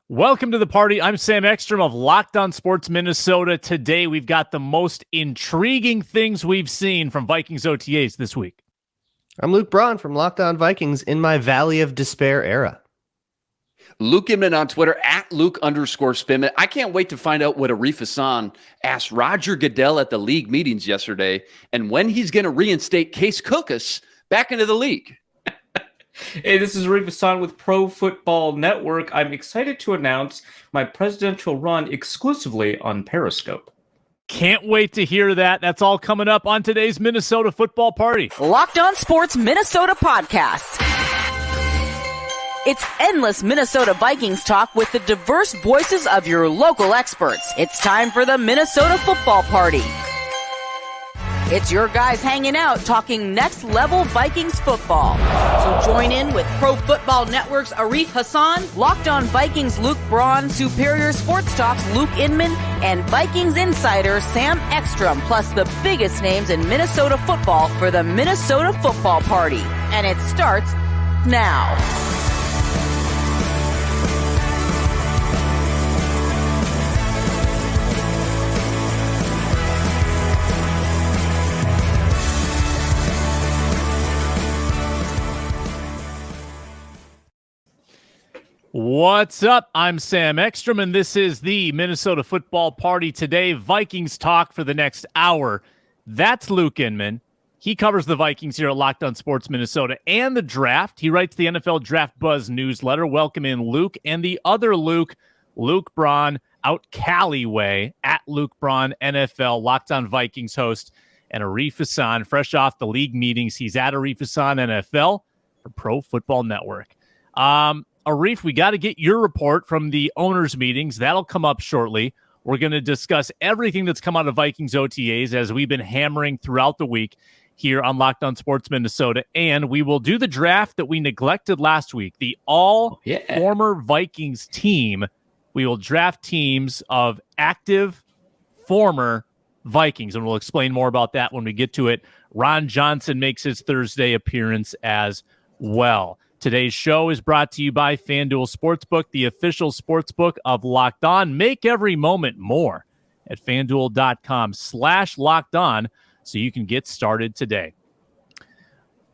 Welcome to the party. I'm Sam Ekstrom of Locked On Sports Minnesota. Today, we've got the most intriguing things we've seen from Vikings OTAs this week. I'm Luke Braun from Locked On Vikings in my Valley of Despair era. Luke Inman on Twitter, at Luke_Spinman. I can't wait to find out what Arif Hasan asked Roger Goodell at the league meetings yesterday and when he's going to reinstate Case Cookus back into the league. Hey, this is Arif Hasan with Pro Football Network. I'm excited to announce my presidential run exclusively on Periscope. Can't wait to hear that. That's all coming up on today's Minnesota Football Party. Locked On Sports Minnesota podcast. It's endless Minnesota Vikings talk with the diverse voices of your local experts. It's time for the Minnesota Football Party. It's your guys hanging out talking next level Vikings football. So join in with Pro Football Network's Arif Hasan, Locked On Vikings Luke Braun, Superior Sports Talk's Luke Inman, and Vikings insider Sam Ekstrom, plus the biggest names in Minnesota football for the Minnesota Football Party. And it starts now. What's up? I'm Sam Ekstrom, and this is the Minnesota Football Party. Today, Vikings talk for the next hour. That's Luke Inman. He covers the Vikings here at Locked On Sports Minnesota and the draft. He writes the NFL Draft Buzz newsletter. Welcome in, Luke. And the other Luke, Luke Braun, out Cali way, at Luke Braun NFL, Locked On Vikings host, and Arif Hasan, fresh off the league meetings. He's at Arif Hasan NFL for Pro Football Network. Arif, we got to get your report from the owners' meetings. That'll come up shortly. We're going to discuss everything that's come out of Vikings OTAs as we've been hammering throughout the week here on Locked On Sports Minnesota. And we will do the draft that we neglected last week, the all-former Vikings team. We will draft teams of active former Vikings, and we'll explain more about that when we get to it. Ron Johnson makes his Thursday appearance as well. Today's show is brought to you by FanDuel Sportsbook, the official sportsbook of Locked On. Make every moment more at FanDuel.com/LockedOn so you can get started today.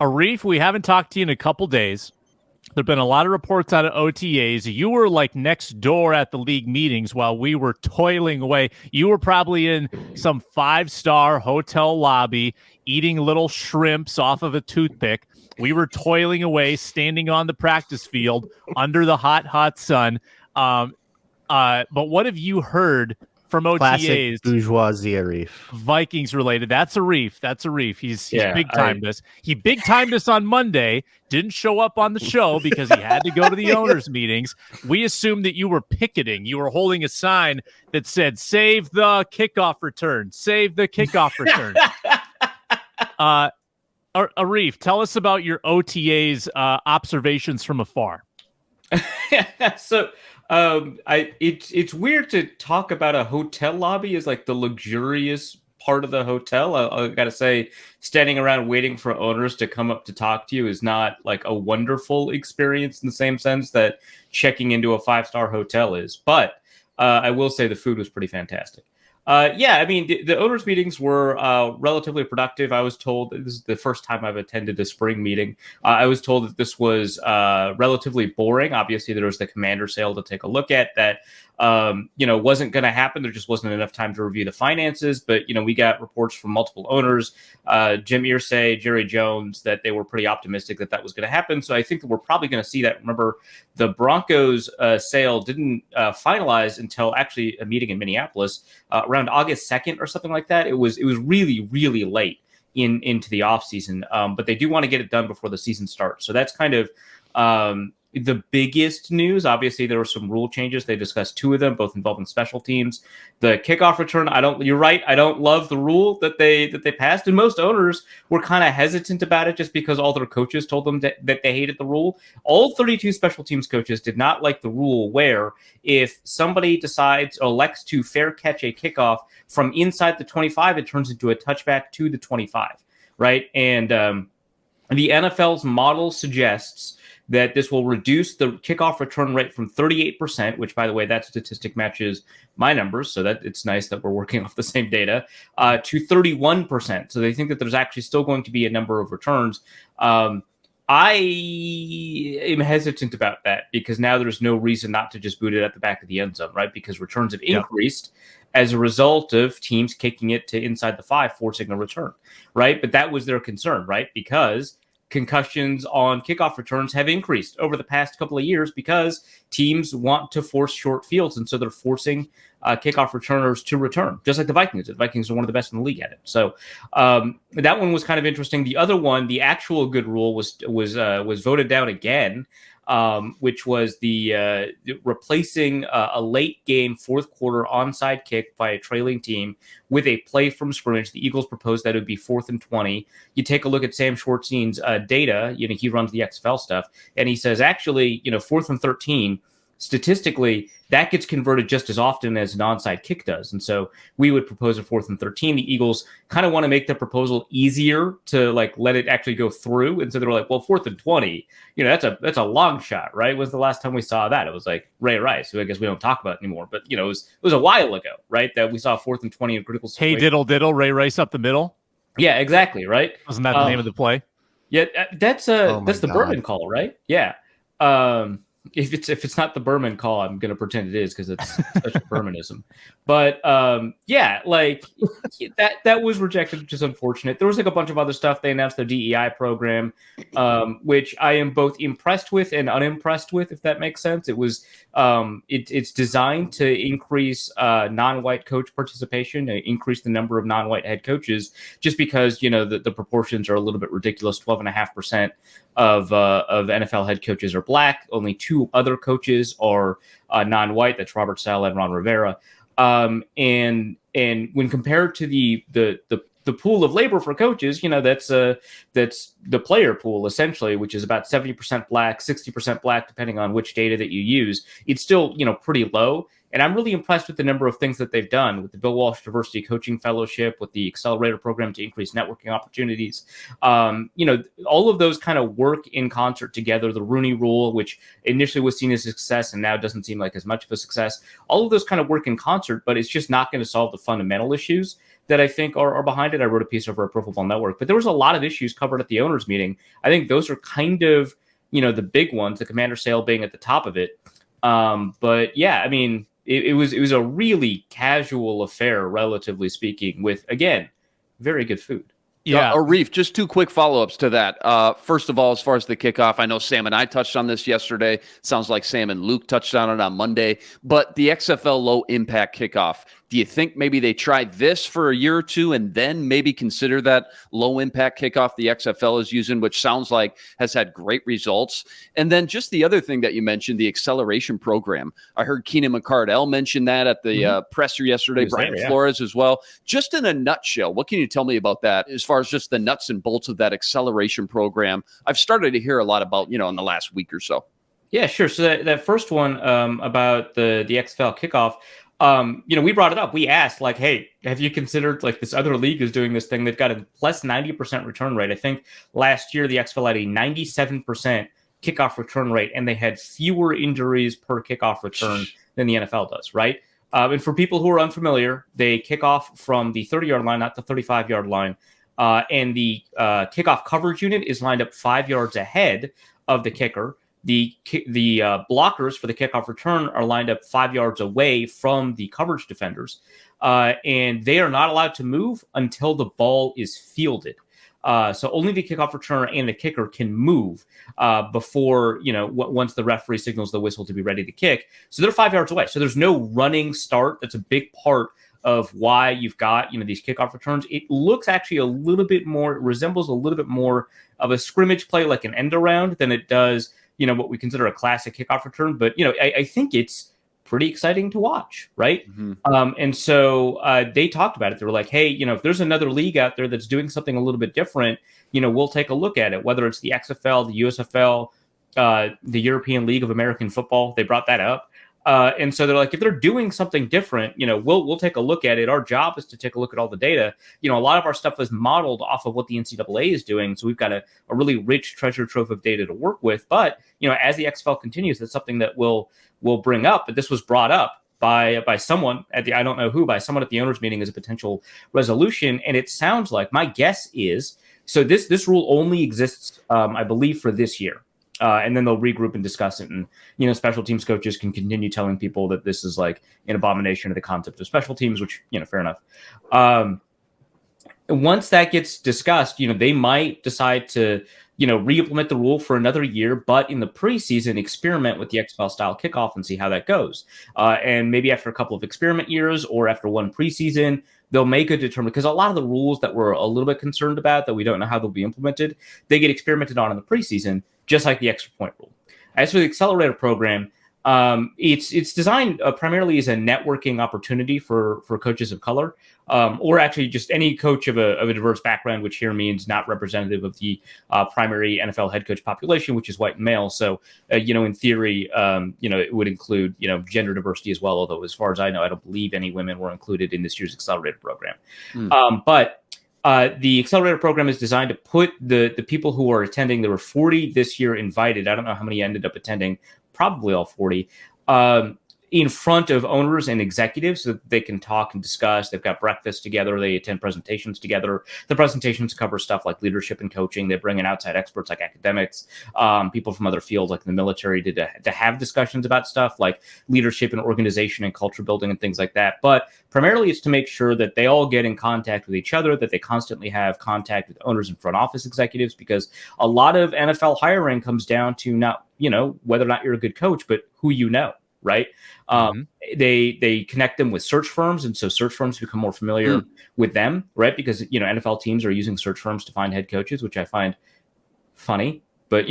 Arif, we haven't talked to you in a couple days. There have been a lot of reports out of OTAs. You were like next door at the league meetings while we were toiling away. You were probably in some five-star hotel lobby eating little shrimps off of a toothpick. We were toiling away, standing on the practice field under the hot, hot sun. But what have you heard from OTAs? Classic bourgeoisie Arif. Vikings related. That's Arif. He's big-timed us. He big-timed us on Monday, didn't show up on the show because he had to go to the owners' meetings. We assumed that you were picketing. You were holding a sign that said, "Save the kickoff return. Save the kickoff return." Arif, tell us about your OTAs observations from afar. So it's weird to talk about a hotel lobby as like the luxurious part of the hotel. I gotta say, standing around waiting for owners to come up to talk to you is not like a wonderful experience in the same sense that checking into a five-star hotel is. But I will say the food was pretty fantastic. The owners' meetings were relatively productive. I was told this is the first time I've attended a spring meeting. I was told that this was relatively boring. Obviously, there was the commander sale to take a look at that, wasn't going to happen. There just wasn't enough time to review the finances. But, we got reports from multiple owners, Jim Irsay, Jerry Jones, that they were pretty optimistic that was going to happen. So I think that we're probably going to see that. Remember, the Broncos sale didn't finalize until actually a meeting in Minneapolis around August 2nd or something like that. It was really, really late into the offseason, but they do want to get it done before the season starts. So that's kind of the biggest news. Obviously, there were some rule changes. They discussed two of them, both involving special teams. The kickoff return, you're right. I don't love the rule that they passed. And most owners were kind of hesitant about it just because all their coaches told them that they hated the rule. All 32 special teams coaches did not like the rule where if somebody elects to fair catch a kickoff from inside the 25, it turns into a touchback to the 25, right? And the NFL's model suggests that this will reduce the kickoff return rate from 38%, which, by the way, that statistic matches my numbers, so that it's nice that we're working off the same data, to 31%. So they think that there's actually still going to be a number of returns. I am hesitant about that because now there's no reason not to just boot it at the back of the end zone, right? Because returns have increased as a result of teams kicking it to inside the 5, forcing a return, right? But that was their concern, right? Because concussions on kickoff returns have increased over the past couple of years because teams want to force short fields. And so they're forcing kickoff returners to return, just like the Vikings. The Vikings are one of the best in the league at it. So that one was kind of interesting. The other one, the actual good rule was voted down again, which was the replacing a late game fourth quarter onside kick by a trailing team with a play from scrimmage. The Eagles proposed that it would be 4th and 20. You take a look at Sam Schwartzien's data. He runs the XFL stuff, and he says actually, 4th and 13. Statistically, that gets converted just as often as an onside kick does. And so we would propose a 4th and 13. The Eagles kind of want to make the proposal easier to let it actually go through. And so they were like, well, 4th and 20, that's a long shot, right? Was the last time we saw that? It was like Ray Rice, who I guess we don't talk about anymore, but it was a while ago, right? That we saw 4th and 20 in critical situations. Hey, diddle, diddle, Ray Rice up the middle. Yeah, exactly. Right. Wasn't that the name of the play? Yeah. That's the Berman call, right? Yeah. If it's not the Berman call, I'm going to pretend it is because it's such a Bermanism. But that was rejected, which is unfortunate. There was a bunch of other stuff. They announced their DEI program, which I am both impressed with and unimpressed with, if that makes sense. It was it's designed to increase non-white coach participation, increase the number of non-white head coaches, just because the proportions are a little bit ridiculous. 12.5% of NFL head coaches are black. Only 2 other coaches are non-white. That's Robert Saleh and Ron Rivera. And when compared to the pool of labor for coaches, that's the player pool essentially, which is about 70% black, 60% black, depending on which data that you use. It's still, pretty low. And I'm really impressed with the number of things that they've done with the Bill Walsh Diversity Coaching Fellowship, with the Accelerator Program to increase networking opportunities. All of those kind of work in concert together. The Rooney Rule, which initially was seen as a success and now doesn't seem like as much of a success. All of those kind of work in concert, but it's just not going to solve the fundamental issues that I think are behind it. I wrote a piece over at Pro Football Network, but there was a lot of issues covered at the owners' meeting. I think those are kind of, the big ones, the commander sale being at the top of it. But yeah, I mean, it was a really casual affair, relatively speaking, with, again, very good food. Yeah. Arif, just 2 quick follow-ups to that. First of all, as far as the kickoff, I know Sam and I touched on this yesterday. Sounds like Sam and Luke touched on it on Monday. But the XFL low-impact kickoff, do you think maybe they try this for a year or two and then maybe consider that low-impact kickoff the XFL is using, which sounds like has had great results? And then just the other thing that you mentioned, the acceleration program. I heard Keenan McCardell mention that at the presser yesterday, Brian Flores as well. Just in a nutshell, what can you tell me about that as far as just the nuts and bolts of that acceleration program? I've started to hear a lot about, in the last week or so. Yeah, sure. So that first one about the XFL kickoff, we brought it up. We asked, hey, have you considered this other league is doing this thing? They've got a plus 90% return rate. I think last year the XFL had a 97% kickoff return rate, and they had fewer injuries per kickoff return than the NFL does, right? And for people who are unfamiliar, they kick off from the 30-yard line, not the 35-yard line. And the kickoff coverage unit is lined up 5 yards ahead of the kicker. The blockers for the kickoff return are lined up 5 yards away from the coverage defenders. And they are not allowed to move until the ball is fielded. So only the kickoff returner and the kicker can move before, once the referee signals the whistle to be ready to kick. So they're 5 yards away. So there's no running start. That's a big part of why you've got, these kickoff returns. It looks actually resembles a little bit more of a scrimmage play, like an end around, than it does, what we consider a classic kickoff return. But, I think it's pretty exciting to watch, right? Mm-hmm. And so they talked about it. They were like, hey, if there's another league out there that's doing something a little bit different, we'll take a look at it, whether it's the XFL, the USFL, the European League of American Football. They brought that up. And so they're like, if they're doing something different, we'll take a look at it. Our job is to take a look at all the data. A lot of our stuff is modeled off of what the NCAA is doing. So we've got a really rich treasure trove of data to work with. But, as the XFL continues, that's something that we'll bring up. But this was brought up by someone I don't know who, by someone at the owners meeting as a potential resolution. And it sounds like, my guess is, so this rule only exists, I believe, for this year. And then they'll regroup and discuss it. And, special teams coaches can continue telling people that this is like an abomination of the concept of special teams, which, fair enough. Once that gets discussed, they might decide to, re-implement the rule for another year, but in the preseason, experiment with the XFL style kickoff and see how that goes. And maybe after a couple of experiment years or after one preseason, they'll make a determination, because a lot of the rules that we're a little bit concerned about that we don't know how they'll be implemented, they get experimented on in the preseason, just like the extra point rule. As for the accelerator program, it's designed primarily as a networking opportunity for coaches of color, or actually just any coach of a diverse background, which here means not representative of the primary NFL head coach population, which is white and male. So, in theory, it would include, gender diversity as well. Although, as far as I know, I don't believe any women were included in this year's accelerator program. But the accelerator program is designed to put the people who are attending, there were 40 this year invited. I don't know how many ended up attending, probably all 40, in front of owners and executives so that they can talk and discuss. They've got breakfast together. They attend presentations together. The presentations cover stuff like leadership and coaching. They bring in outside experts like academics, people from other fields like the military to have discussions about stuff like leadership and organization and culture building and things like that. But primarily it's to make sure that they all get in contact with each other, that they constantly have contact with owners and front office executives, because a lot of NFL hiring comes down to not, whether or not you're a good coach, but who you know. Right. They connect them with search firms. And so search firms become more familiar with them. Right. Because, NFL teams are using search firms to find head coaches, which I find funny. But,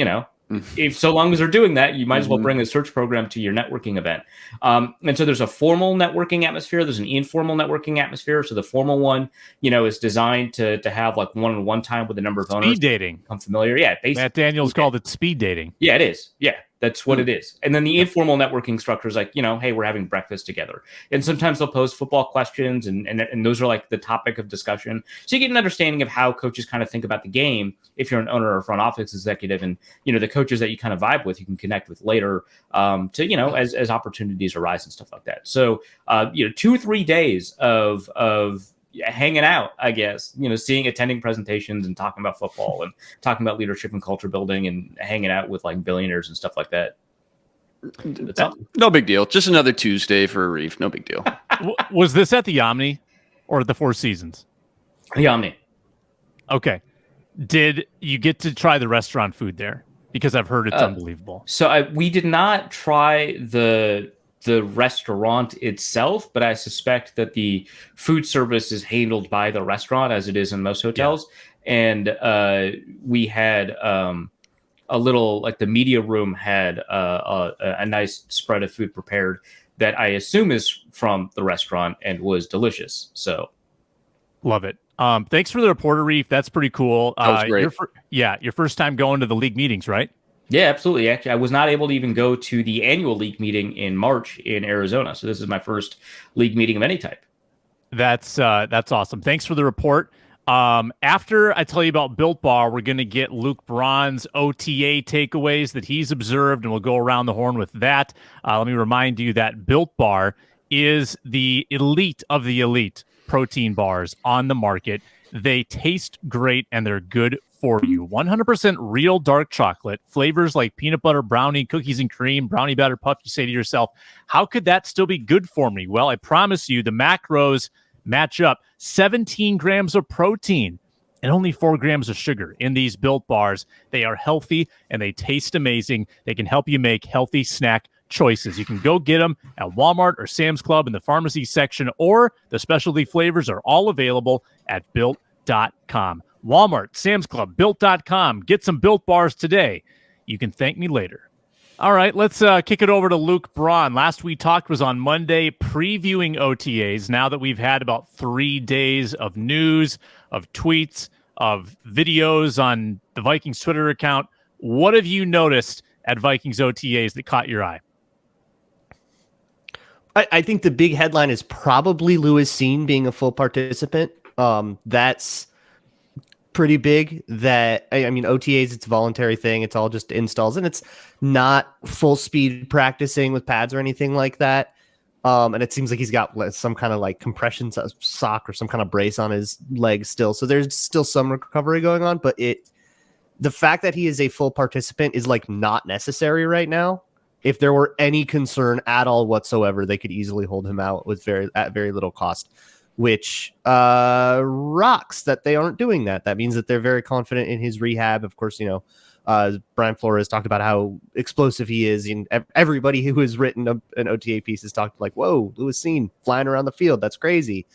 if so long as they're doing that, you might as well bring a search program to your networking event. And so there's a formal networking atmosphere. There's an informal networking atmosphere. So the formal one, is designed to have like one-on-one time with a number of owners. Speed dating. Become familiar. Yeah. Matt Daniels called it speed dating. Yeah, it is. Yeah. That's what it is. And then the informal networking structure is like, hey, we're having breakfast together. And sometimes they'll pose football questions and those are like the topic of discussion. So you get an understanding of how coaches kind of think about the game if you're an owner or front office executive. And, the coaches that you kind of vibe with, you can connect with later to, as opportunities arise and stuff like that. So, 2 or 3 days of hanging out, I guess, attending presentations and talking about football and talking about leadership and culture building and hanging out with like billionaires and stuff like that. No big deal. Just another Tuesday for Arif. No big deal. Was this at the Omni or at the Four Seasons? The Omni. Okay. Did you get to try the restaurant food there? Because I've heard it's unbelievable. So we did not try the restaurant itself, but I suspect that the food service is handled by the restaurant as it is in most hotels. Yeah. And we had a little, like the media room had a nice spread of food prepared that I assume is from the restaurant and was delicious. So love it. Thanks for the report, Arif. That's pretty cool. That was great. Your first time going to the league meetings, right? Yeah, absolutely. Actually, I was not able to even go to the annual league meeting in March in Arizona. So this is my first league meeting of any type. That's awesome. Thanks for the report. After I tell you about Built Bar, we're going to get Luke Braun's OTA takeaways that he's observed, and we'll go around the horn with that. Let me remind you that Built Bar is the elite of the elite protein bars on the market. They taste great and they're good for you. 100% real dark chocolate, flavors like peanut butter brownie, cookies and cream, brownie batter puff. You say to yourself, how could that still be good for me? Well, I promise you the macros match up. 17 grams of protein and only 4 grams of sugar in these Built Bars. They are healthy and they taste amazing. They can help you make healthy snack choices. You can go get them at Walmart or Sam's Club in the pharmacy section, or the specialty flavors are all available at Built.com. Walmart, Sam's Club, Built.com. Get some Built Bars today. You can thank me later. All right, let's kick it over to Luke Braun. Last we talked was on Monday, previewing OTAs. Now that we've had about 3 days of news, of tweets, of videos on the Vikings Twitter account, what have you noticed at Vikings OTAs that caught your eye? I think the big headline is probably Lewis Seen being a full participant. That's pretty big. That I mean, OTAs, it's a voluntary thing. It's all just installs, and it's not full speed practicing with pads or anything like that. And it seems like he's got some kind of like compression sock or some kind of brace on his leg still. So there's still some recovery going on, but the fact that he is a full participant is like not necessary right now. If there were any concern at all whatsoever, they could easily hold him out with at very little cost, which rocks that they aren't doing that. That means that they're very confident in his rehab. Of course, Brian Flores talked about how explosive he is, and everybody who has written an OTA piece has talked like, "Whoa, Lewis Seen flying around the field. That's crazy."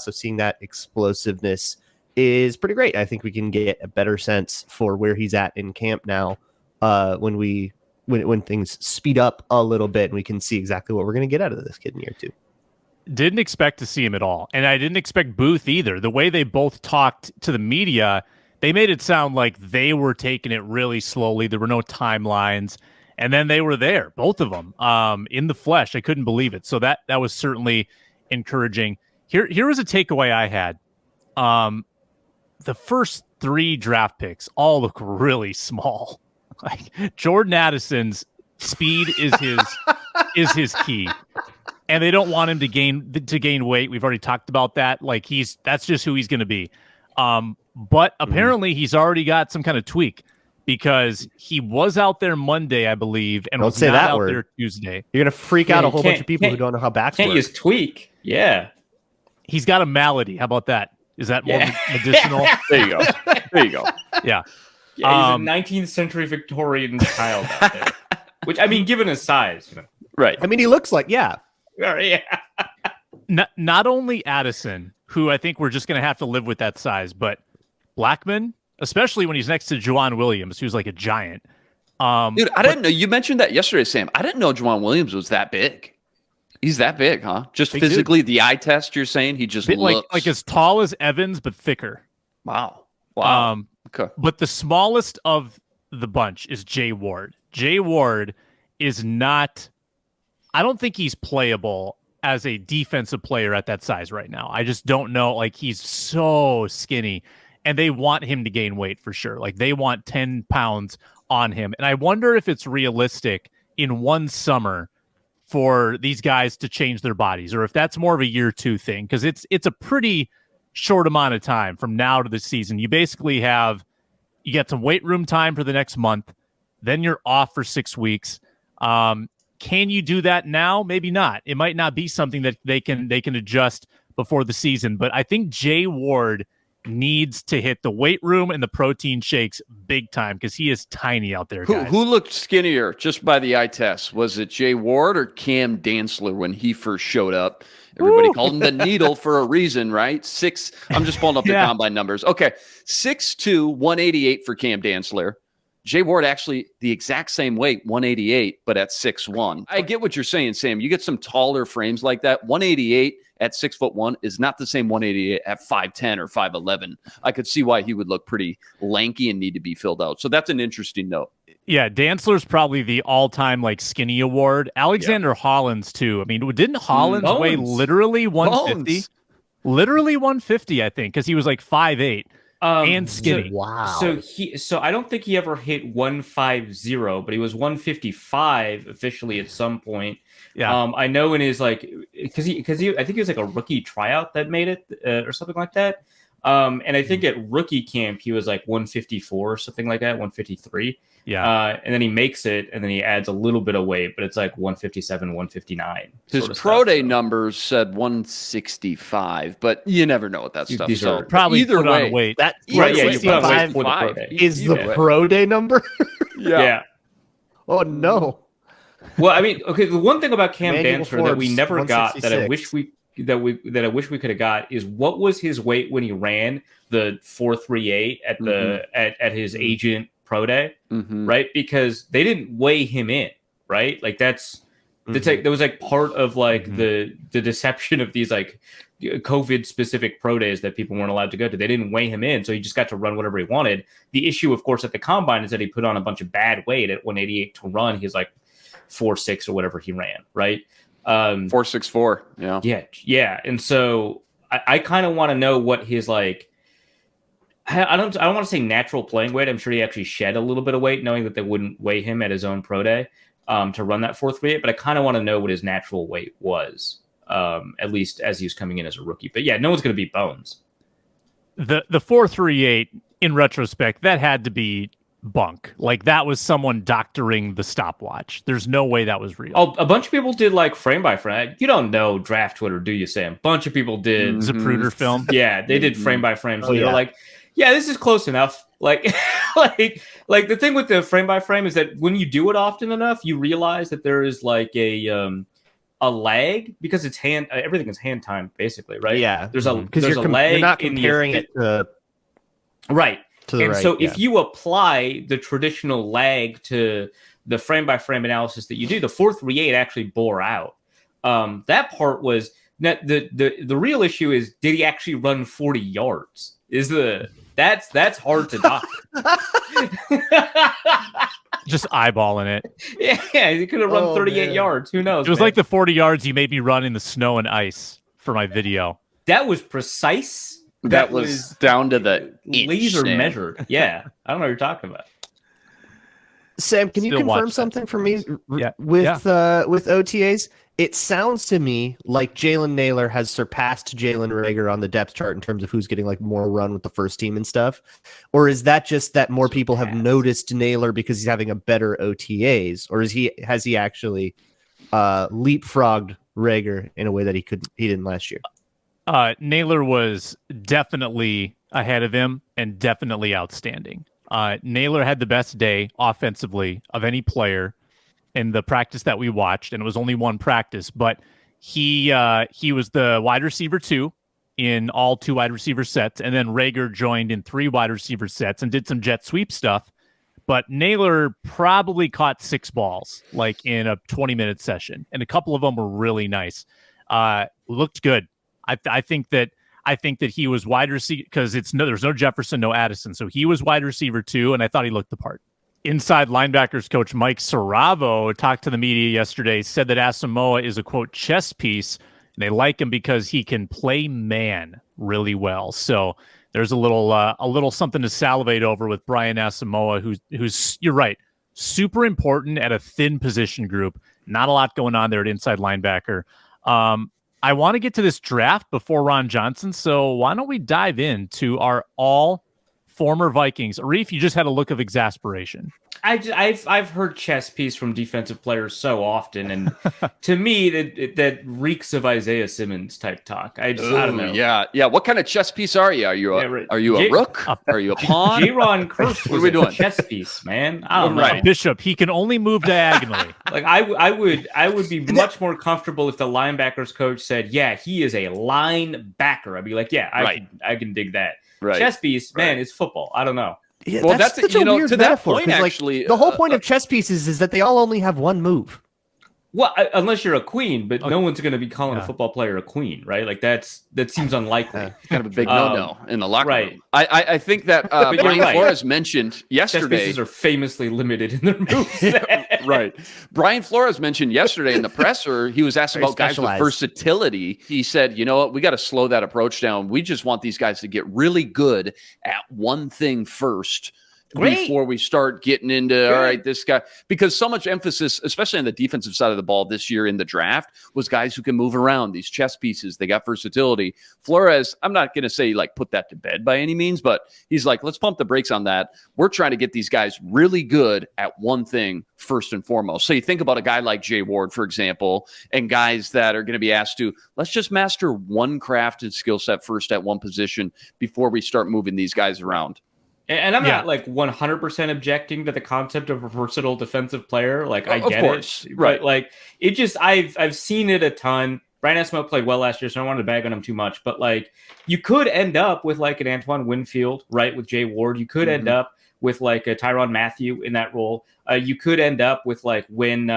So seeing that explosiveness is pretty great. I think we can get a better sense for where he's at in camp now when things speed up a little bit, and we can see exactly what we're going to get out of this kid in year 2. Didn't expect to see him at all. And I didn't expect Booth either. The way they both talked to the media, they made it sound like they were taking it really slowly. There were no timelines. And then they were there, both of them, in the flesh. I couldn't believe it. So that was certainly encouraging. Here was a takeaway I had. The first 3 draft picks all look really small. Like Jordan Addison's speed is his key. And they don't want him to gain weight. We've already talked about that. Like that's just who he's going to be. But apparently he's already got some kind of tweak, because he was out there Monday, I believe, and was not out there Tuesday. You're going to freak out a whole bunch of people who don't know how backs work. Can't use tweak. Yeah. He's got a malady. How about that? Is that more medicinal? There you go. Yeah. Yeah, he's a 19th century Victorian child out there. Which, I mean, given his size, Right. I mean, he looks like, yeah. Yeah. Not only Addison, who I think we're just going to have to live with that size, but Blackman, especially when he's next to Juwan Williams, who's like a giant. Dude, I didn't know. You mentioned that yesterday, Sam. I didn't know Juwan Williams was that big. He's that big, huh? Just big physically, dude. The eye test, you're saying he just looks like as tall as Evans, but thicker. Wow. Okay. But the smallest of the bunch is Jay Ward. Jay Ward is not. I don't think he's playable as a defensive player at that size right now. I just don't know. Like, he's so skinny, and they want him to gain weight for sure. Like, they want 10 pounds on him. And I wonder if it's realistic in one summer for these guys to change their bodies, or if that's more of a year 2 thing, because it's a pretty short amount of time from now to the season. You basically you get some weight room time for the next month, then you're off for 6 weeks. Can you do that now? Maybe not. It might not be something that they can adjust before the season, but I think Jay Ward needs to hit the weight room and the protein shakes big time, because he is tiny out there, guys. Who looked skinnier just by the eye test? Was it Jay Ward or Cam Dantzler when he first showed up? Everybody called him the needle for a reason, right? I'm just pulling up the combine numbers. Okay, 6'2", 188 for Cam Dantzler. Jay Ward actually the exact same weight, 188, but at 6'1". I get what you're saying, Sam. You get some taller frames like that. 188 at 6'1" is not the same 188 at 5'10" or 5'11". I could see why he would look pretty lanky and need to be filled out. So that's an interesting note. Yeah, Dantzler's probably the all-time like skinny award. Alexander Hollins too. I mean, didn't Hollins weigh literally 150? Literally 150, I think, because he was like 5'8". And skinny. So I don't think he ever hit 150, but he was 155 officially at some point. Yeah. I know in his because he I think he was like a rookie tryout that made it or something like that. And I think at rookie camp he was like 154 or something like that, 153. Yeah. And then he makes it, and then he adds a little bit of weight, but it's like 157, 159. His pro day numbers said 165, but you never know what that stuff is. So probably either put way, on weight. That right, yeah, 165 is the pro day number. Yeah. Oh no. Well, I mean, okay. The one thing about Cam Dantzler that we never got, that I wish we could have got, is what was his weight when he ran the 4.38 at the at his agent pro day, right? Because they didn't weigh him in, right? Like that was like part of like the deception of these like COVID specific pro days that people weren't allowed to go to. They didn't weigh him in, so he just got to run whatever he wanted. The issue, of course, at the combine is that he put on a bunch of bad weight at 188 to run. He's like 4.6 or whatever he ran, right? 4.64. Yeah. And so I kind of want to know what his like. I don't want to say natural playing weight. I'm sure he actually shed a little bit of weight, knowing that they wouldn't weigh him at his own pro day to run that 4.38. But I kind of want to know what his natural weight was, at least as he was coming in as a rookie. But yeah, no one's going to beat Bones. The 4.38 in retrospect, that had to be bunk. Like that was someone doctoring the stopwatch. There's no way that was real. Oh, a bunch of people did like frame by frame. You don't know draft Twitter, do you, Sam? A bunch of people did Zapruder film. Yeah, they did frame by frame. So they're like, yeah, this is close enough. Like, like the thing with the frame by frame is that when you do it often enough, you realize that there is like a lag because it's everything is hand timed basically, right? Yeah, there's a lag. You're not comparing it to right. To the and right, so if you apply the traditional lag to the frame by frame analysis that you do, the 4.38 actually bore out. That part was the real issue is, did he actually run 40 yards? That's hard to doctor. Just eyeballing it. Yeah, he could have run 38 yards. Who knows? It was like the 40 yards you made me run in the snow and ice for my video. That was precise. That was down to the laser measured. Yeah, I don't know what you're talking about. Sam, can you confirm something for me with OTAs? It sounds to me like Jalen Nailor has surpassed Jalen Reagor on the depth chart in terms of who's getting like more run with the first team and stuff. Or is that just that more people have noticed Nailor because he's having a better OTAs? Or has he actually leapfrogged Reagor in a way that he didn't last year? Nailor was definitely ahead of him and definitely outstanding. Nailor had the best day offensively of any player in the practice that we watched, and it was only one practice, but he was the wide receiver 2 in all 2 wide receiver sets, and then Reagor joined in 3 wide receiver sets and did some jet sweep stuff. But Nailor probably caught 6 balls like in a 20-minute session, and a couple of them were really nice. Looked good. I think that he was wide receiver because there's no Jefferson, no Addison, so he was wide receiver 2, and I thought he looked the part. Inside linebackers coach Mike Saravo talked to the media yesterday, said that Asamoah is a quote chess piece, and they like him because he can play man really well. So there's a little something to salivate over with Brian Asamoah, who's you're right, super important at a thin position group. Not a lot going on there at inside linebacker. I want to get to this draft before Ron Johnson, so why don't we dive into our all former Vikings? Arif, you just had a look of exasperation. I've heard chess piece from defensive players so often, and to me that reeks of Isaiah Simmons type talk. I don't know. Yeah. What kind of chess piece are you? Are you a rook? Are you a pawn? J-Ron Curse was a chess piece, man. I don't know. Right. Bishop, he can only move diagonally. Like I would be much more comfortable if the linebackers coach said, "Yeah, he is a linebacker." I'd be like, "Yeah, I can dig that." Right. Chess piece, man, it's football. I don't know. Yeah, well, that's such a weird to metaphor, that point, actually. Like, the whole point of chess pieces is that they all only have one move. Well, unless you're a queen, but no one's going to be calling a football player a queen, right? Like that seems unlikely. Kind of a big no-no in the locker room. I think that Brian Flores mentioned yesterday. Chess pieces are famously limited in their moves. Right. Brian Flores mentioned yesterday in the presser, he was asked about guys with versatility. He said, you know what, we got to slow that approach down. We just want these guys to get really good at one thing first. Before we start getting into, all right, this guy, because so much emphasis, especially on the defensive side of the ball this year in the draft, was guys who can move around, these chess pieces. They got versatility. Flores, I'm not going to say like put that to bed by any means, but he's like, let's pump the brakes on that. We're trying to get these guys really good at one thing first and foremost. So you think about a guy like Jay Ward, for example, and guys that are going to be asked to, let's just master one craft and skill set first at one position before we start moving these guys around. And I'm not like 100% objecting to the concept of a versatile defensive player. Like I get it, right? But, like it just I've seen it a ton. Brian Asamoah played well last year, so I don't want to bag on him too much. But like you could end up with like an Antoine Winfield, right? With Jay Ward, you could end up with like a Tyrann Mathieu in that role. You could end up with like when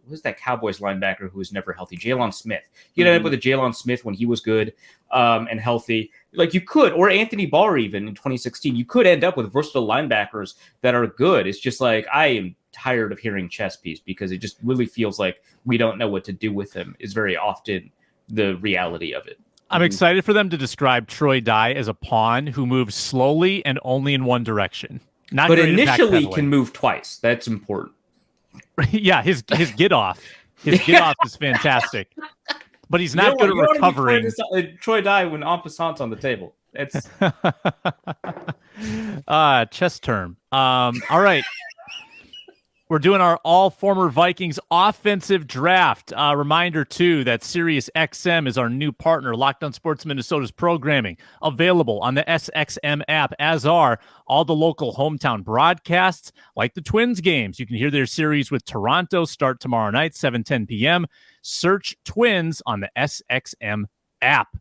who's that Cowboys linebacker who was never healthy? Jalen Smith. You could end up with a Jalen Smith when he was good and healthy. Like you could, or Anthony Barr even in 2016. You could end up with versatile linebackers that are good. It's just like I am tired of hearing chess piece because it just really feels like we don't know what to do with him is very often the reality of it. I'm excited for them to describe Troy Dye as a pawn who moves slowly and only in one direction. Not But great at initially backpedaling. can move twice. That's important. Yeah, his get off. His get off is fantastic. But he's not good at recovering. Troy Dye when en passant's on the table. It's chess term. All right. We're doing our all former Vikings offensive draft. Reminder, too, that SiriusXM is our new partner. Locked On Sports Minnesota's programming available on the SXM app, as are all the local hometown broadcasts, like the Twins games. You can hear their series with Toronto start tomorrow night, 7:10 p.m. Search Twins on the SXM app.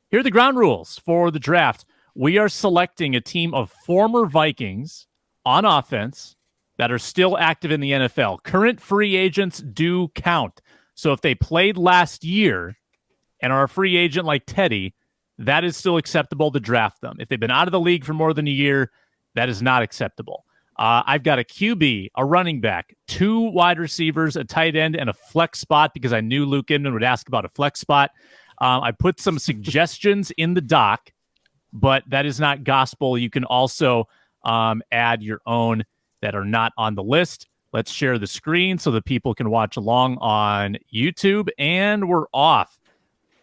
Here are the ground rules for the draft. We are selecting a team of former Vikings on offense that are still active in the NFL. Current free agents do count. So if they played last year and are a free agent like Teddy, that is still acceptable to draft them. If they've been out of the league for more than a year, that is not acceptable. I've got a QB, a running back, 2 wide receivers, a tight end, and a flex spot because I knew Luke Inman would ask about a flex spot. I put some suggestions in the doc, but that is not gospel. You can also add your own that are not on the list. Let's share the screen so that people can watch along on YouTube, and we're off.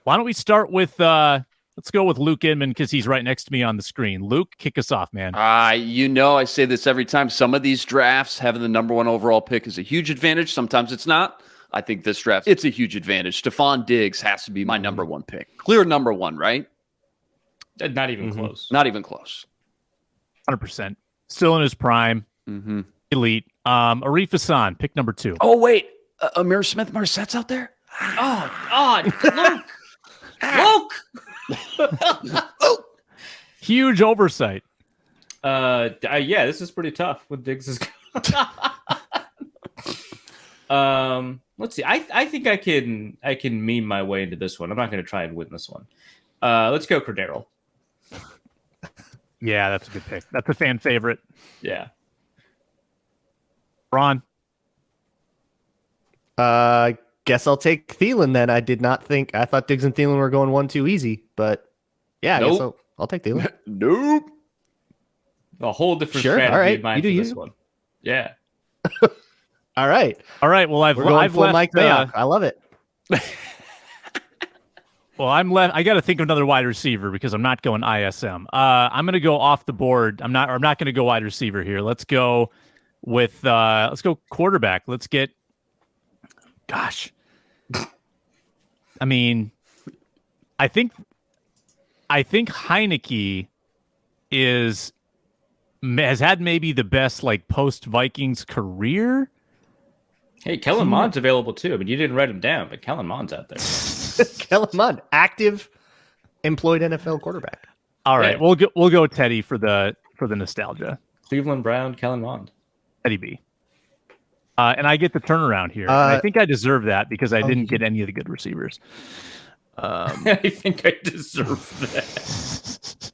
Why don't we start with, let's go with Luke Inman because he's right next to me on the screen. Luke, kick us off, man. I say this every time. Some of these drafts, having the number 1 overall pick is a huge advantage. Sometimes it's not. I think this draft, it's a huge advantage. Stephon Diggs has to be my number 1 pick. Clear number 1, right? Not even close. Not even close. 100%. Still in his prime. Mm-hmm. Elite. Arif Hasan, pick number 2. Oh, wait. Amir Smith-Marsette's out there? Luke! Huge oversight. Yeah, this is pretty tough with Diggs. Let's see. I think I can meme my way into this one. I'm not going to try and win this one. Let's go Cordero. Yeah, that's a good pick. That's a fan favorite. Yeah. Ron. Guess I'll take Thielen then. I thought Diggs and Thielen were going 1-2 easy, but yeah, I guess I'll take Thielen. Nope. A whole different Sure, strategy all right. in mind You for do this you. one. Yeah. All right. Well, We're going I've full left. Mike Mayock. I love it. Well, I'm left. I got to think of another wide receiver because I'm not going ISM. I'm going to go off the board. I'm not going to go wide receiver here. Let's go with let's go quarterback. Let's get. Gosh. I mean, I think Heineke has had maybe the best like post Vikings career. Hey, Kellen Mond's available too. I mean, you didn't write him down, but Kellen Mond's out there. Kellen Mond, active, employed NFL quarterback. All right, Yeah. we'll go Teddy for the nostalgia. Cleveland Brown, Kellen Mond. Teddy B. And I get the turnaround here. And I think I deserve that because I didn't get any of the good receivers. I think I deserve that.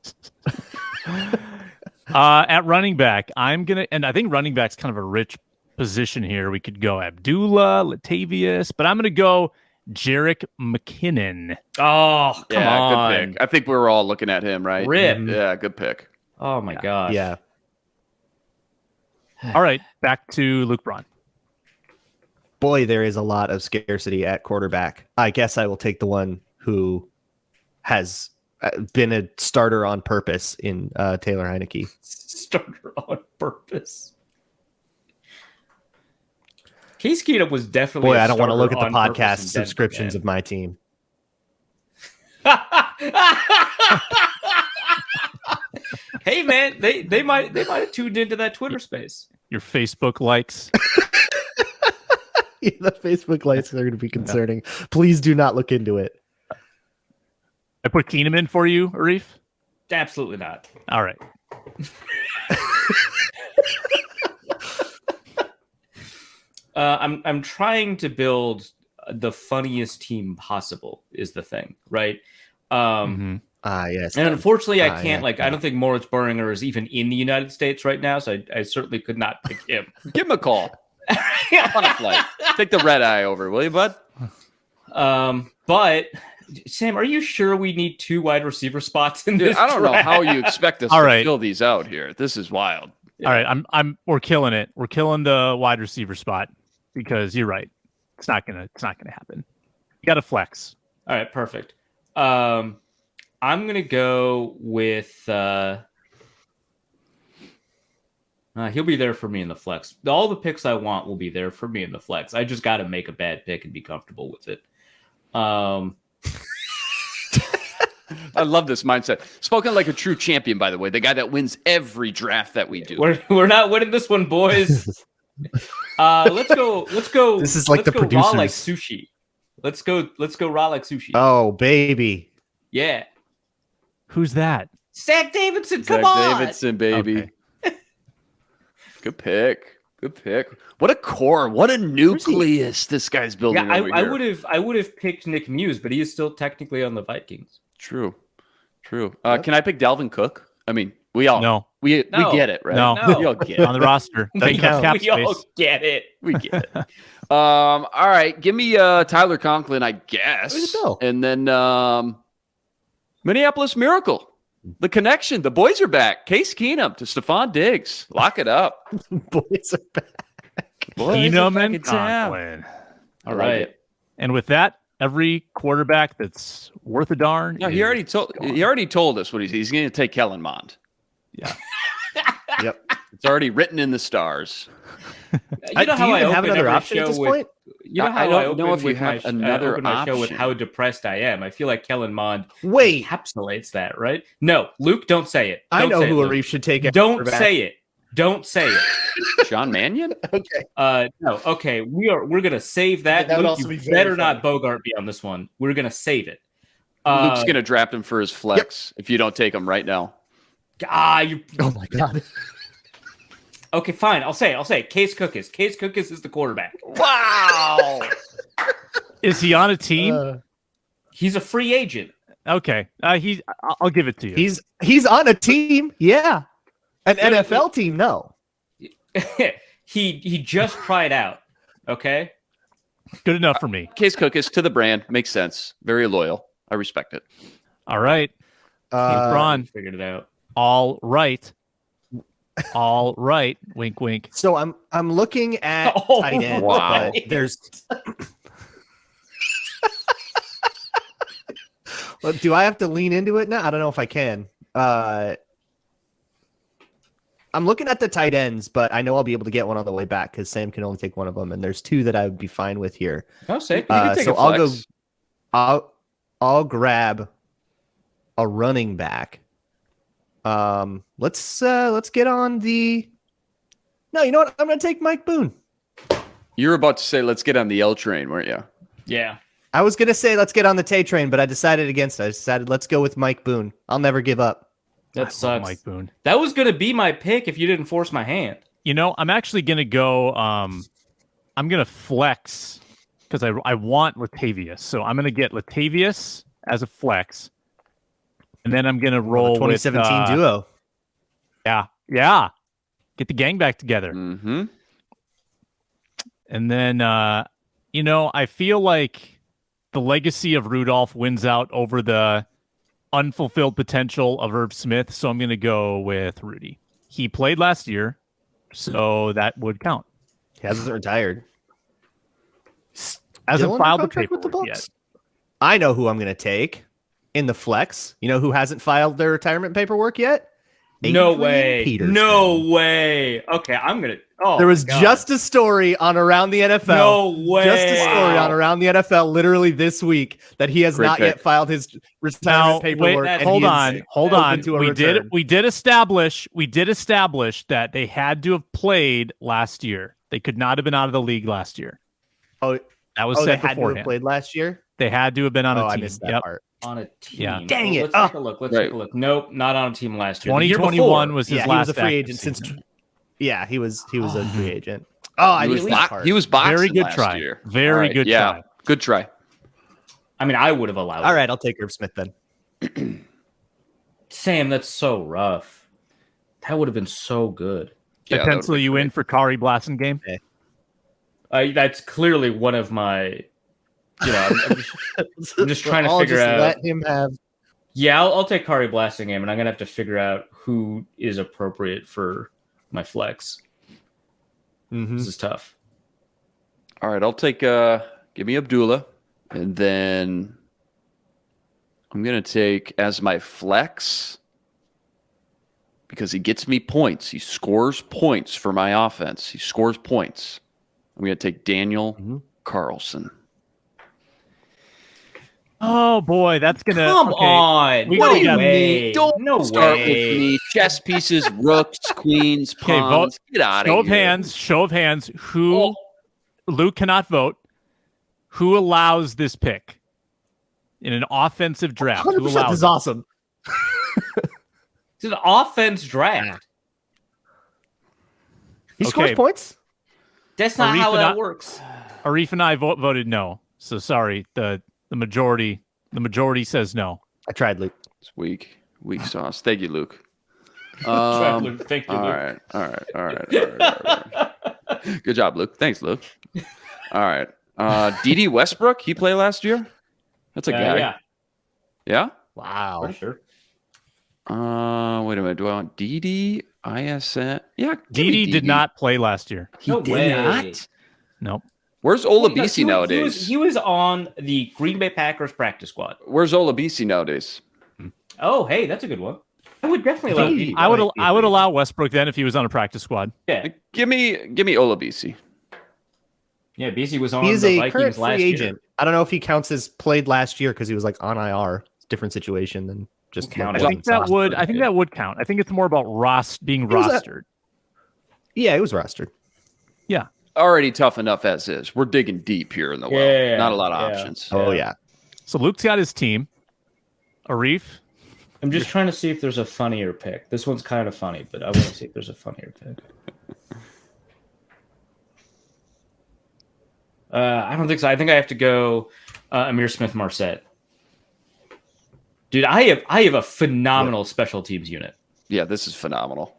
At running back, and I think running back's kind of a rich position here. We could go Abdullah, Latavius, but I'm gonna go Jerick McKinnon. Oh, come on. Good pick. I think we were all looking at him, right? Rip. Yeah, good pick. Oh my gosh. Yeah. All right, back to Luke Braun. Boy, there is a lot of scarcity at quarterback. I guess I will take the one who has been a starter on purpose in Taylor Heineke. Starter on purpose. Case Keenum was definitely. Boy, I I don't want to look at the podcast subscriptions of my team. Hey man, they might have tuned into that Twitter space. Your Facebook likes. Yeah, the Facebook likes are going to be concerning. Please do not look into it. I put Keenum in for you, Arif. Absolutely not. All right. I'm trying to build the funniest team possible is the thing, right? I'm Yes. And unfortunately, I can't. Yeah. I don't think Moritz Beringer is even in the United States right now, so I certainly could not pick him. Give him a call. On a flight. Take the red eye over, will you, bud? But Sam, are you sure we need 2 wide receiver spots in this? I don't know how you expect us All to right. fill these out here. This is wild. All right, we're killing it. We're killing the wide receiver spot because you're right. It's not gonna happen. You got to flex. All right, perfect. I'm gonna go with. He'll be there for me in the flex. All the picks I want will be there for me in the flex. I just got to make a bad pick and be comfortable with it. I love this mindset. Spoken like a true champion, by the way. The guy that wins every draft that we do. We're not winning this one, boys. Let's go. This is like the raw producers. like sushi. Let's go raw like sushi. Oh, baby. Yeah. Who's that? Zach Davidson, come Zach on. Davidson, baby. Okay. Good pick. Good pick. What a core. What a nucleus this guy's building Yeah, over I here. would have picked Nick Muse, but he is still technically on the Vikings. True. Can I pick Dalvin Cook? I mean, we all No. we No. get it, right? No. We all get it. On the roster. Taking up cap We all space. get it. We get it. All right. Give me Tyler Conklin, I guess. Way to go. And then Minneapolis Miracle. The connection. The boys are back. Case Keenum to Stephon Diggs. Lock it up. Boys are back. Boys are Keenum back and in town. Conklin. I All like right. it. And with that, every quarterback that's worth a darn. No, he already told us what he's going to take Kellen Mond. Yeah. Yep. It's already written in the stars. You know do how you I even have open another every option at show this with. point? You know how I I, don't open know if you with have my, another I open my show with option. how depressed I am. I feel like Kellen Mond Wait. encapsulates that, right? No, Luke, don't say it. I Don't know say who it, Luke. Arif should take. Don't say it. Don't say it. Sean Mannion? Okay. No. Okay, we're gonna save that. That would Luke, also you be very better not funny. Bogart me on this one. We're gonna save it. Luke's going to draft him for his flex if you don't take him right now. You. Oh my god. Okay, fine. I'll say it. Case Cookis. Case Cookis is the quarterback. Wow. Is he on a team? He's a free agent. Okay. I'll give it to you. He's on a team. Yeah. An NFL team. No. he just tried out. Okay. Good enough for me. Case Cook is to the brand. Makes sense. Very loyal. I respect it. All right. Ron. Figured it out. All right. All right. Wink, wink. So I'm looking at Oh, tight end, wow. but there's. Well, do I have to lean into it now? I don't know if I can. I'm looking at the tight ends, but I know I'll be able to get one on the way back because Sam can only take one of them, and there's 2 that I would be fine with here. Oh, sick. You can take So a I'll go. flex. I'll grab a running back. Let's get on the. No, you know what? I'm gonna take Mike Boone. You were about to say, let's get on the L train, weren't you? Yeah. I was gonna say let's get on the Tay train, but I decided against it. I decided let's go with Mike Boone. I'll never give up. I That love sucks. Mike Boone. That was going to be my pick if you didn't force my hand. You know, I'm actually going to go. I'm going to flex because I want Latavius. So I'm going to get Latavius as a flex. And then I'm going to roll The 2017 with, duo. Yeah. Get the gang back together. Mm-hmm. And then, I feel like the legacy of Rudolph wins out over the unfulfilled potential of Irv Smith. So I'm going to go with Rudy. He played last year, so that would count. He hasn't retired. Hasn't Still under filed the contract with paperwork the yet. Bucs? I know who I'm going to take in the flex. You know who hasn't filed their retirement paperwork yet? No Adrian way. Peterson. No way. Okay, I'm going to. Oh, There was my God. just a story on Around the NFL. No way. Just a story on Around the NFL literally this week that he has Great not pick. yet filed his Now, retirement paperwork. wait, and hold he is on. open to a return. We did establish that they had to have played last year. They could not have been out of the league last year. Oh, That was they said had to have beforehand. played last year? They had to have been on Oh, a I team. missed that Yep. part. On a team. Yeah. Dang it. Let's take a look. Let's Right. take a look. Nope, not on a team last year. The year 2021 before. was his Yeah, he last was a free active agent since. season. Yeah, he was a free agent. Oh, I He missed was, that part. he was boxing Very good last try. year. Very All right, good yeah. try. Good try. I mean, I would have allowed All it. right, I'll take Irv Smith then. Sam, that's so rough. That would have been so good. I Yeah, pencil you in for Kari Blassen game. That's clearly one of my. I'm just trying to figure out. Let him have. Yeah, I'll take Kari Blasting him, and I'm gonna have to figure out who is appropriate for my flex. This is tough. All right, I'll take give me Abdullah, and then I'm gonna take as my flex because he gets me points. He scores points for my offense. He scores points. I'm gonna take Daniel Carlson. Oh boy, that's gonna Come on! We What gotta do you get- mean? Don't No start way. with me. Chess pieces, rooks, queens, Okay, pawns. Get out of here. Show of hands. Who Oh. Luke cannot vote. Who allows this pick in an offensive draft? Who 100% allows is it? awesome. It's an offense draft. He Okay. scores points. That's not Arif how and that I- works. Arif and I voted no. So sorry. The majority says no. I tried, Luke. It's weak sauce. Thank you, Luke. Thank you, All Luke. right. Good job, Luke. Thanks, Luke. All right. D.D. Westbrook, he played last year? That's a guy. Yeah, Yeah? Wow. for sure. Wait a minute. Do I want D.D. ISN? Yeah. give me Didi did not play last year. He No did way. not? Nope. Where's Olabisi nowadays? He was on the Green Bay Packers practice squad. Where's Olabisi nowadays? Oh, hey, that's a good one. I would definitely allow Didi. I would allow Westbrook then if he was on a practice squad. Yeah, Give me Olabisi. yeah. BC was on He is the a Vikings current last free year. agent. I don't know if he counts as played last year because he was like on IR. It's a different situation than just. Count like, it. I think that wasn't would. rostered. I think that would count. I think it's more about being was a- rostered. Yeah, it was rostered. Yeah. Already tough enough as is. We're digging deep here in the well. Yeah, Not a lot of yeah. options. Oh yeah. So Luke's got his team. Arif. I'm just trying to see if there's a funnier pick. This one's kind of funny, but I want to see if there's a funnier pick. I don't think so. I think I have to go Amir Smith-Marset. Dude, I have a phenomenal special teams unit. Yeah, this is phenomenal.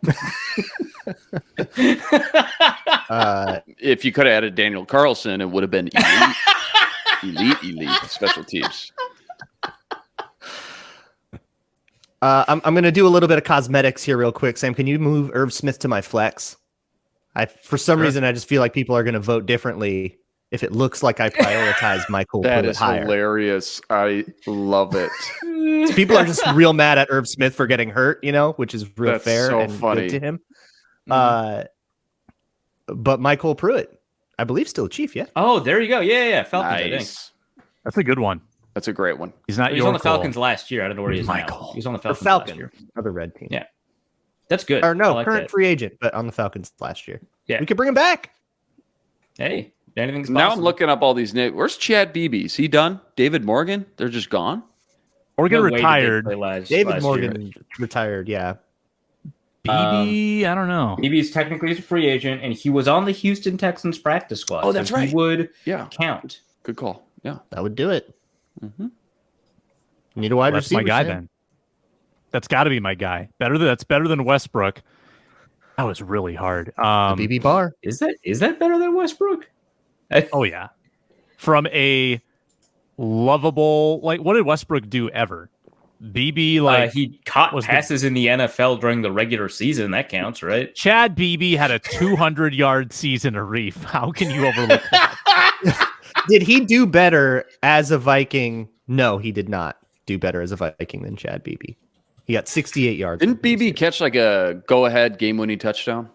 Uh, If you could have added Daniel Carlson, it would have been elite special teams. I'm going to do a little bit of cosmetics here real quick. Sam, can you move Irv Smith to my flex? For some reason, I just feel like people are going to vote differently if it looks like I prioritize Michael That Pruitt is higher. hilarious. I love it. So people are just real mad at Irv Smith for getting hurt, which is real That's fair so and funny. good to him. But Michael Pruitt, I believe, still a Chief, yeah? Oh, there you go. Yeah. Falcons, I think. Nice. That's a good one. That's a great one. He's not He was your on the call. Falcons last year. I don't know where he is now. Michael. He was on the Or Falcons last year. Falcon, other red team. Yeah. That's good. Or no, I like current that. free agent, but on the Falcons last year. Yeah. We could bring him back. Hey, anything's Now I'm possible. looking up all these names. Where's Chad Beebe? Is he done? David Morgan? They're just gone? Morgan No way did they retired. play last David year. Morgan retired, yeah. BB, I don't know. Maybe he's technically a free agent, and he was on the Houston Texans practice squad. Oh, that's so right. He would Yeah. count. Good call. Yeah. That would do it. Mm-hmm. You need a wide That's receiver. my guy Sam. then. That's got to be my guy. That's better than Westbrook. That was really hard. BB Barr. Is that better than Westbrook? Oh yeah, from a lovable what did Westbrook do ever? BB he caught was the- passes in the NFL during the regular season. That counts, right? Chad BB had a 200-yard season. Arif, how can you overlook that? Did he do better as a Viking? No, he did not do better as a Viking than Chad Beebe. He got 68 yards. Didn't BB catch like a go-ahead game-winning touchdown?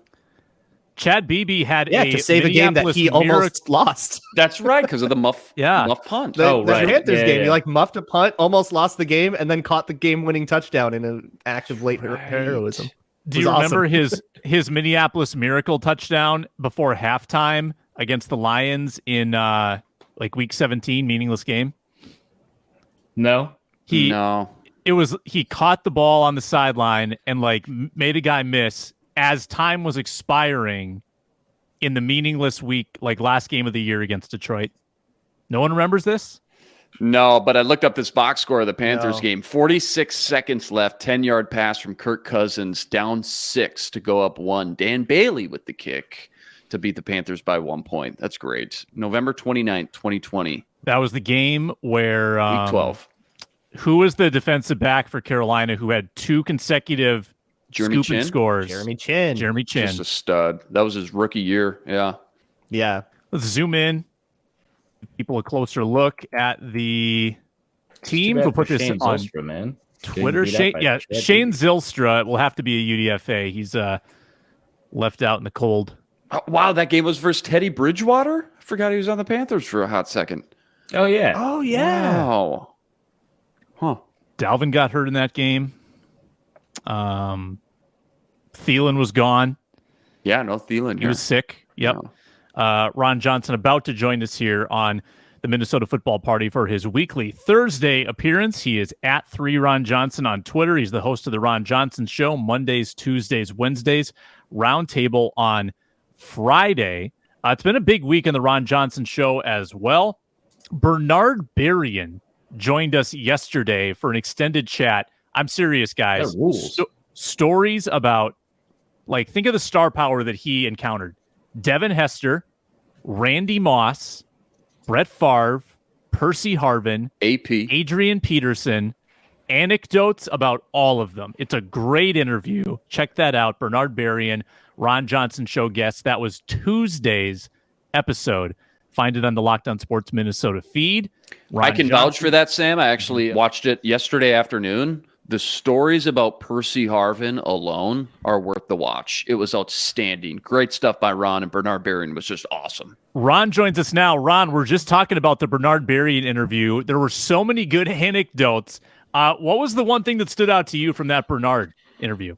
Chad BB had to save a game that he almost lost. That's right, because of the muff punt. The right. Panthers Yeah, game, yeah. he like muffed a punt, almost lost the game, and then caught the game-winning touchdown in an act of late heroism. Do you remember his Minneapolis Miracle touchdown before halftime against the Lions in week 17, meaningless game? No. He caught the ball on the sideline and made a guy miss as time was expiring in the meaningless week, last game of the year against Detroit. No one remembers this? No, but I looked up this box score of the Panthers No. game. 46 seconds left, 10-yard pass from Kirk Cousins, down 6 to go up 1. Dan Bailey with the kick to beat the Panthers by 1 point. That's great. November 29th, 2020. That was the game where Week 12. Who was the defensive back for Carolina who had 2 consecutive Jeremy scooping Chin? scores? Jeremy Chin. Just a stud. That was his rookie year. Yeah. Yeah. Let's zoom in. Give people a closer look at the team. We'll put this Shane on Zylstra, man. Twitter. Getting beat up by Chad Shane Beebe. Zylstra will have to be a UDFA. He's left out in the cold. Oh, wow, that game was versus Teddy Bridgewater? I forgot he was on the Panthers for a hot second. Oh yeah. Oh, yeah. Wow. Huh. Dalvin got hurt in that game. Thielen was gone. Yeah, no Thielen He here. was sick. Yep. No. Ron Johnson about to join us here on the Minnesota Football Party for his weekly Thursday appearance. He is at 3Ron Johnson on Twitter. He's the host of the Ron Johnson Show Mondays, Tuesdays, Wednesdays. Roundtable on Friday. It's been a big week in the Ron Johnson Show as well. Bernard Berrien joined us yesterday for an extended chat. I'm serious, guys. That rules. Stories about, like, think of the star power that he encountered. Devin Hester, Randy Moss, Brett Favre, Percy Harvin, AP. Adrian Peterson, anecdotes about all of them. It's a great interview. Check that out. Bernard Berrien, Ron Johnson Show guest. That was Tuesday's episode. Find it on the Locked On Sports Minnesota feed. Ron I can Johnson. vouch for that, Sam. I actually watched it yesterday afternoon. The stories about Percy Harvin alone are worth the watch. It was outstanding. Great stuff by Ron, and Bernard Berrien was just awesome. Ron joins us now. Ron, we're just talking about the Bernard Berrien interview. There were so many good anecdotes. What was the one thing that stood out to you from that Bernard interview?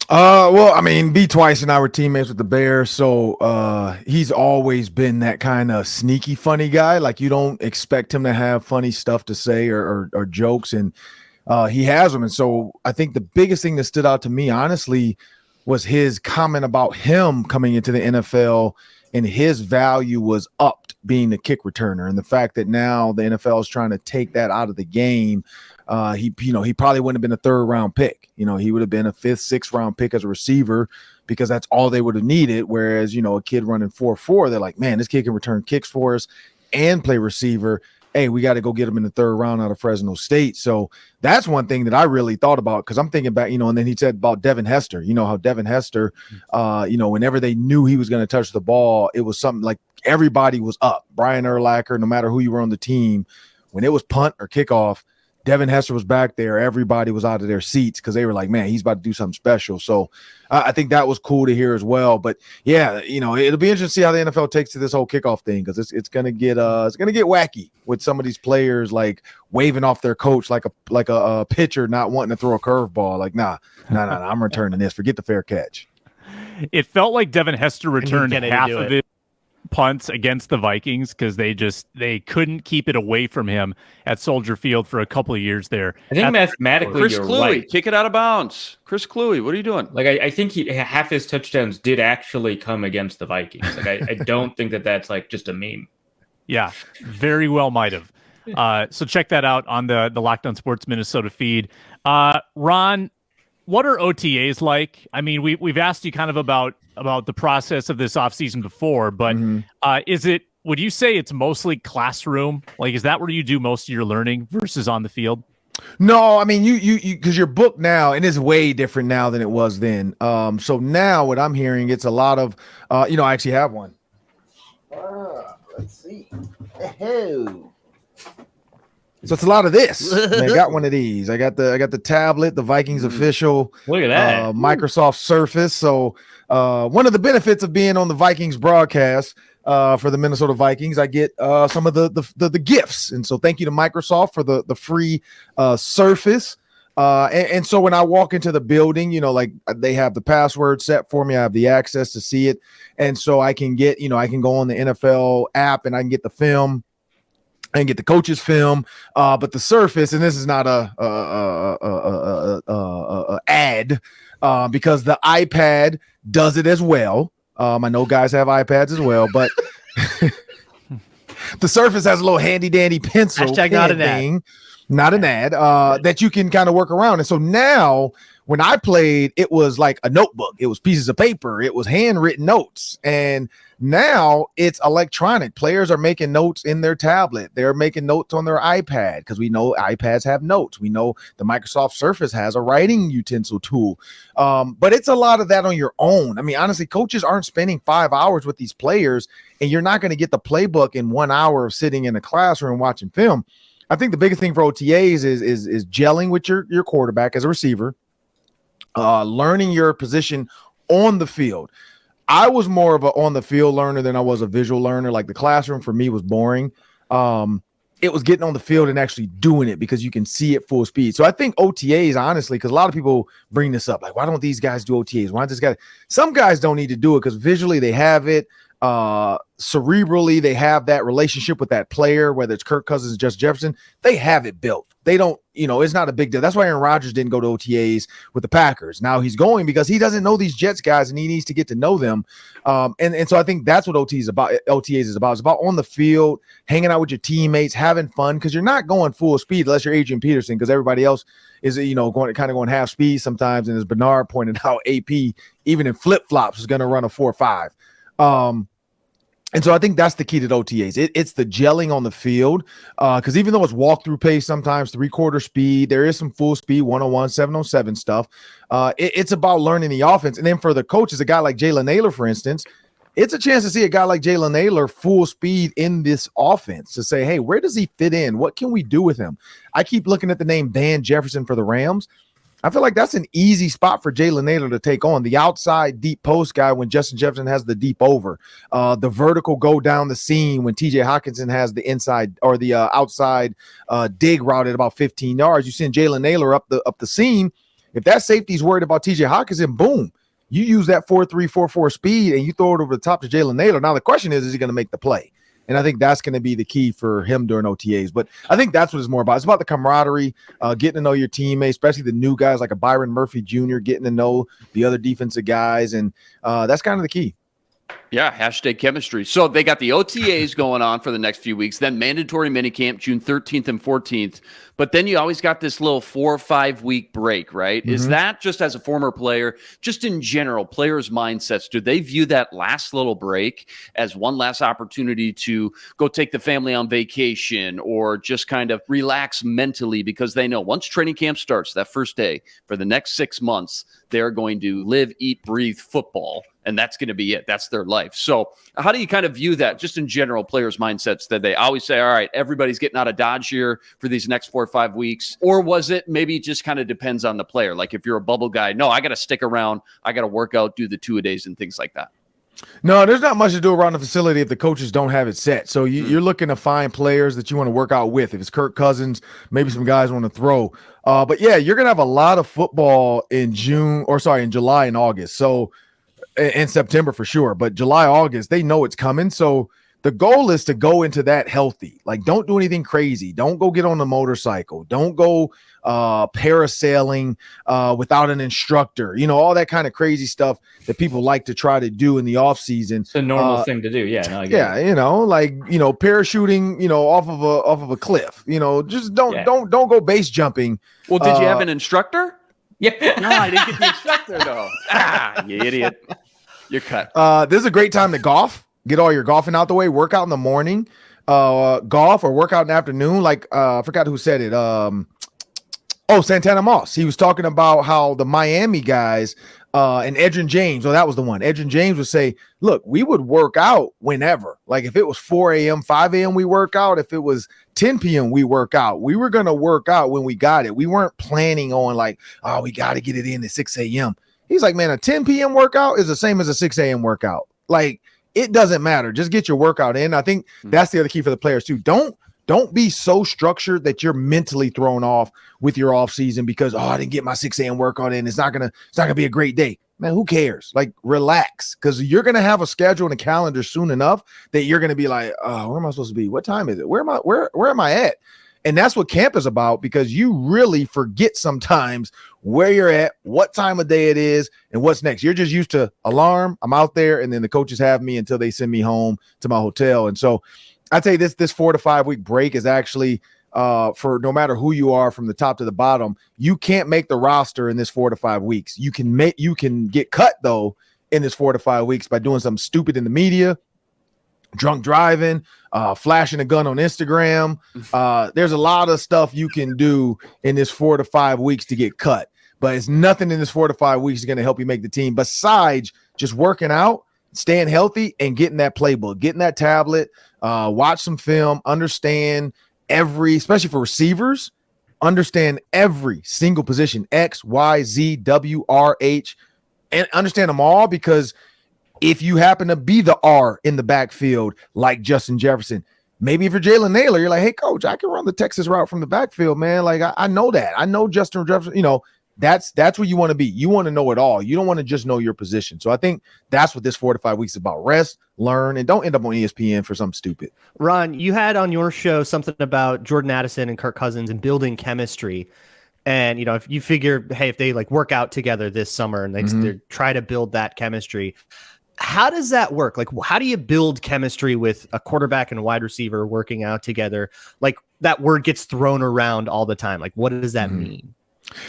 Well, I mean, B Twice and I were teammates with the Bears, so he's always been that kind of sneaky, funny guy. Like, you don't expect him to have funny stuff to say or jokes, and he has them. And so I think the biggest thing that stood out to me, honestly, was his comment about him coming into the NFL and his value was upped being the kick returner, and the fact that now the NFL is trying to take that out of the game. He probably wouldn't have been a 3rd round pick. He would have been a 5th, 6th round pick as a receiver because that's all they would have needed. Whereas, a kid running 4.4, they're like, man, this kid can return kicks for us and play receiver. Hey, we got to go get him in the 3rd round out of Fresno State. So that's one thing that I really thought about, because I'm thinking back, and then he said about Devin Hester, how Devin Hester, whenever they knew he was going to touch the ball, it was something like everybody was up. Brian Urlacher, no matter who you were on the team, when it was punt or kickoff, Devin Hester was back there. Everybody was out of their seats because they were like, man, he's about to do something special. So I think that was cool to hear as well. But yeah, it'll be interesting to see how the NFL takes to this whole kickoff thing, because it's gonna get wacky with some of these players like waving off their coach like a pitcher not wanting to throw a curveball. Like, nah, I'm returning this. Forget the fair catch. It felt like Devin Hester returned Kennedy half do of it. his punts against the Vikings because they couldn't keep it away from him at Soldier Field for a couple of years there. I think mathematically Chris you're Cluey, right. kick it out of bounds. Chris Cluey, what are you doing? Like, I think half his touchdowns did actually come against the Vikings. Like, I don't think that's like just a meme. Yeah, very well might have. So check that out on the Locked On Sports Minnesota feed. Ron, what are OTAs like? I mean, we've asked you kind of about the process of this offseason before, but would you say it's mostly classroom? Like, is that where you do most of your learning versus on the field? No, I mean, you because your book now, and it's way different now than it was then. So now what I'm hearing, it's a lot of, I actually have one. Let's see. So it's a lot of this. I got one of these. I got the tablet, the Vikings official. Look at that. Microsoft Surface. So one of the benefits of being on the Vikings broadcast for the Minnesota Vikings, I get some of the gifts. And so thank you to Microsoft for the free Surface. And so when I walk into the building, like they have the password set for me, I have the access to see it. And so I can get, I can go on the NFL app and I can get the film. I can get the coach's film, but the Surface, and this is not a ad, because the iPad does it as well. I know guys have iPads as well, but the Surface has a little handy dandy pencil. Hashtag not an ad. thing, not an ad, that you can kind of work around. And so now when I played, it was like a notebook. It was pieces of paper. It was handwritten notes. And now it's electronic. Players are making notes in their tablet. They're making notes on their iPad because we know iPads have notes. We know the Microsoft Surface has a writing utensil tool. But it's a lot of that on your own. I mean, honestly, coaches aren't spending 5 hours with these players, and you're not going to get the playbook in 1 hour of sitting in a classroom watching film. I think the biggest thing for OTAs is gelling with your quarterback as a receiver, learning your position on the field. I was more of a on the field learner than I was a visual learner. Like the classroom for me was boring. It was getting on the field and actually doing it because you can see it full speed. So I think OTAs, honestly, because a lot of people bring this up, like, why don't these guys do OTAs? Why don't this guy? Some guys don't need to do it because visually they have it. Cerebrally, they have that relationship with that player, whether it's Kirk Cousins, Justin Jefferson, they have it built. They don't, it's not a big deal. That's why Aaron Rodgers didn't go to OTAs with the Packers. Now he's going because he doesn't know these Jets guys and he needs to get to know them. And so I think that's what OTAs is about. It's about on the field, hanging out with your teammates, having fun, because you're not going full speed unless you're Adrian Peterson, because everybody else is, going half speed sometimes. And as Bernard pointed out, AP, even in flip-flops, is going to run a 4.5. And so I think that's the key to the OTAs. It's the gelling on the field, because even though it's walkthrough pace, sometimes 3/4 speed, there is some full speed 101, 707 stuff. It's about learning the offense. And then for the coaches, a guy like Jalen Naylor, for instance, it's a chance to see a guy like Jalen Naylor full speed in this offense to say, hey, where does he fit in? What can we do with him? I keep looking at the name Van Jefferson for the Rams. I feel like that's an easy spot for Jalen Naylor to take on, the outside deep post guy when Justin Jefferson has the deep over, the vertical go down the seam when TJ Hawkinson has the inside or the outside dig route at about 15 yards. You send Jalen Naylor up the seam. If that safety's worried about TJ Hawkinson, boom, you use that 4.3, 4.4 speed and you throw it over the top to Jalen Naylor. Now the question is he going to make the play? And I think that's going to be the key for him during OTAs. But I think that's what it's more about. It's about the camaraderie, getting to know your teammates, especially the new guys like a Byron Murphy Jr., getting to know the other defensive guys. And that's kind of the key. Yeah, hashtag chemistry. So they got the OTAs going on for the next few weeks, then mandatory minicamp June 13th and 14th. But then you always got this little 4 or 5 week break, right? Mm-hmm. Is that just as a former player, just in general, players' mindsets, do they view that last little break as one last opportunity to go take the family on vacation or just kind of relax mentally because they know once training camp starts, that first day, for the next 6 months, they're going to live, eat, breathe football. And that's going to be it. That's their life. So how do you kind of view that just in general, players' mindsets, that they always say, all right, everybody's getting out of Dodge here for these next 4 or 5 weeks? Or was it maybe just kind of depends on the player? Like if you're a bubble guy, no, I got to stick around. I got to work out, do the 2-a-days and things like that. No, there's not much to do around the facility if the coaches don't have it set. So you're looking to find players that you want to work out with. If it's Kirk Cousins, maybe some guys want to throw. But yeah, you're going to have a lot of football in July and August. So in September for sure, but July, August, they know it's coming. So the goal is to go into that healthy. Like, don't do anything crazy. Don't go get on the motorcycle. Don't go parasailing without an instructor. All that kind of crazy stuff that people like to try to do in the off season. It's a normal thing to do. Yeah. No, parachuting, off of a cliff. Just don't go base jumping. Well, did you have an instructor? Yeah. No, I didn't get the instructor though. You idiot. You're cut. This is a great time to golf. Get all your golfing out the way. Work out in the morning. Golf or work out in the afternoon. Like I forgot who said it. Santana Moss. He was talking about how the Miami guys and Edrin James. That was the one. Edrin James would say, look, we would work out whenever. Like if it was 4 a.m., 5 a.m., we work out. If it was 10 p.m., we work out. We were going to work out when we got it. We weren't planning on like, oh, we got to get it in at 6 a.m. He's like, man, a 10 p.m. workout is the same as a 6 a.m. workout. Like, it doesn't matter. Just get your workout in. I think that's the other key for the players too. Don't be so structured that you're mentally thrown off with your off season because, I didn't get my 6 a.m. workout in. It's not gonna be a great day. Man, who cares? Like, relax, because you're gonna have a schedule and a calendar soon enough that you're gonna be like, where am I supposed to be? What time is it? Where am I at? And that's what camp is about, because you really forget sometimes where you're at, what time of day it is, and what's next. You're just used to alarm, I'm out there, and then the coaches have me until they send me home to my hotel. And so I'd say this 4 to 5 week break is actually for no matter who you are from the top to the bottom, you can't make the roster in this 4 to 5 weeks. You can get cut though in this 4 to 5 weeks by doing something stupid in the media, drunk driving, flashing a gun on Instagram. There's a lot of stuff you can do in this 4 to 5 weeks to get cut, but it's nothing in this 4 to 5 weeks is going to help you make the team besides just working out, staying healthy, and getting that playbook, getting that tablet, watch some film, understand especially for receivers, understand every single position, X, Y, Z, W, R, H, and understand them all, because if you happen to be the R in the backfield, like Justin Jefferson, maybe if you're Jalen Naylor, you're like, hey, coach, I can run the Texas route from the backfield, man. Like, I know that. I know Justin Jefferson, that's where you want to be. You want to know it all. You don't want to just know your position. So I think that's what this 4 to 5 weeks is about. Rest, learn, and don't end up on ESPN for something stupid. Ron, you had on your show something about Jordan Addison and Kirk Cousins and building chemistry. And, if you figure, hey, if they like work out together this summer and they try to build that chemistry, how does that work? Like, how do you build chemistry with a quarterback and a wide receiver working out together? Like, that word gets thrown around all the time. Like, what does that mean?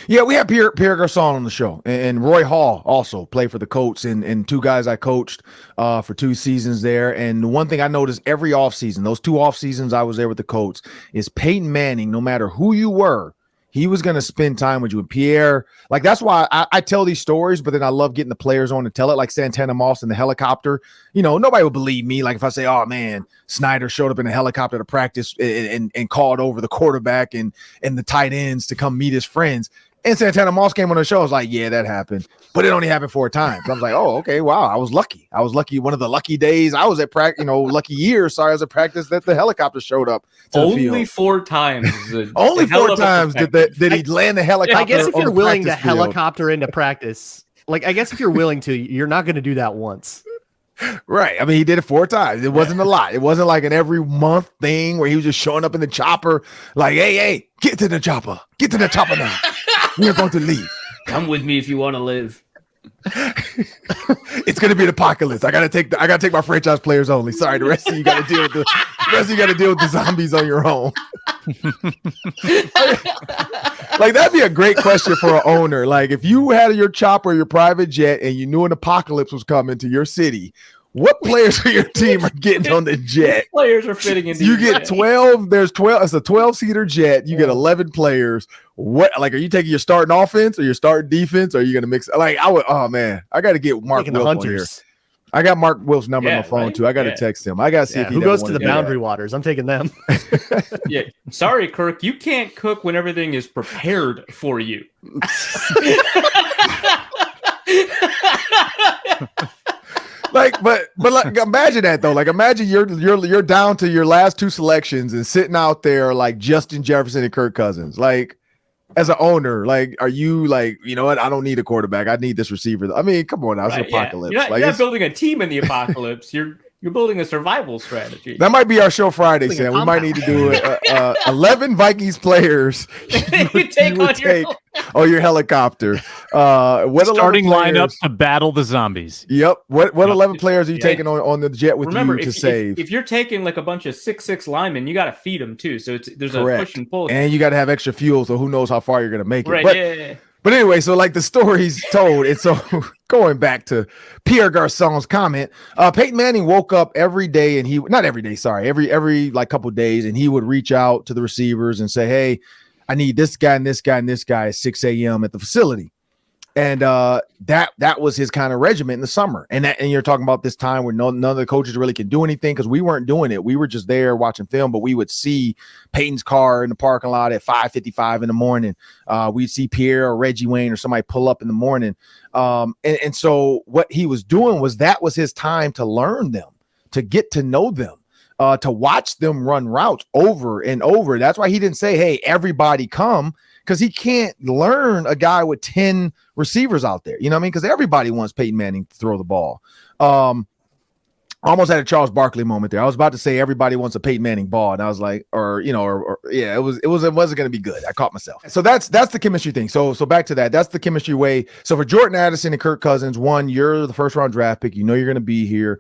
Yeah, we had Pierre Garçon on the show, and Roy Hall also played for the Colts, and two guys I coached for 2 seasons there. And the one thing I noticed every offseason, those 2 off seasons I was there with the Colts, is Peyton Manning, no matter who you were, he was going to spend time with you. And Pierre, like, that's why I tell these stories, but then I love getting the players on to tell it, like Santana Moss in the helicopter. Nobody would believe me. Like, if I say, oh, man, Snyder showed up in a helicopter to practice and called over the quarterback and the tight ends to come meet his friends. And Santana Moss came on the show. I was like, yeah, that happened. But it only happened 4 times. I was like, oh, okay, wow, I was lucky. One of the lucky days I was at practice, lucky years. Sorry, I was at practice that the helicopter showed up. Only 4 times. Only 4 times did he land the helicopter. I guess if you're willing to field. helicopter into practice, if you're willing to, you're not going to do that once. Right. I mean, he did it 4 times. It wasn't a lot. It wasn't like an every month thing where he was just showing up in the chopper like, hey, get to the chopper. Get to the chopper now. We're going to leave. Come with me if you want to live. It's going to be an apocalypse. I got to take my franchise players only. Sorry, the rest of you got to deal with the zombies on your own. Like, that'd be a great question for an owner. Like, if you had your chopper, your private jet, and you knew an apocalypse was coming to your city, what players for your team are getting on the jet? Players are fitting into. You get 12. There's 12. It's a 12-seater jet. You get 11 players. What? Like, are you taking your starting offense or your starting defense? Or are you gonna mix? Like, oh man, I got to get Mark Wilson here. I got Mark Wilson's number on my phone too. I got to text him. I got to see if he who goes to the Boundary Waters. I'm taking them. Yeah. Sorry, Kirk. You can't cook when everything is prepared for you. But like, imagine that though. Like, imagine you're down to your last 2 selections and sitting out there like Justin Jefferson and Kirk Cousins. Like, as an owner, like, are you like, you know what? I don't need a quarterback. I need this receiver. I mean, come on now, it's an apocalypse. You're not building a team in the apocalypse. You're building a survival strategy. That might be our show Friday, Sam. We might need to do 11 Vikings players. you take on your helicopter. What starting lineup to battle the zombies? Yep. What 11 players are you taking on the jet with you to save? If you're taking like a bunch of 6'6" linemen, you got to feed them too. So there's correct. A push and pull, and you got to have extra fuel. So who knows how far you're going to make it? Right. But anyway, so like the story's told, and so going back to Pierre Garçon's comment, Peyton Manning woke up every day, and every like couple of days, and he would reach out to the receivers and say, "Hey, I need this guy and this guy and this guy at 6 a.m. at the facility." And that was his kind of regiment in the summer. And you're talking about this time where none of the coaches really can do anything because we weren't doing it. We were just there watching film, but we would see Peyton's car in the parking lot at 5:55 in the morning. We'd see Pierre or Reggie Wayne or somebody pull up in the morning. And so what he was doing that was his time to learn them, to get to know them. To watch them run routes over and over. That's why he didn't say, hey, everybody come, because he can't learn a guy with 10 receivers out there. You know what I mean? Because everybody wants Peyton Manning to throw the ball. Almost had a Charles Barkley moment there. I was about to say everybody wants a Peyton Manning ball, and I was like, it wasn't going to be good. I caught myself. So that's the chemistry thing. So back to that. That's the chemistry way. So for Jordan Addison and Kirk Cousins, one, you're the first round draft pick. You know you're going to be here.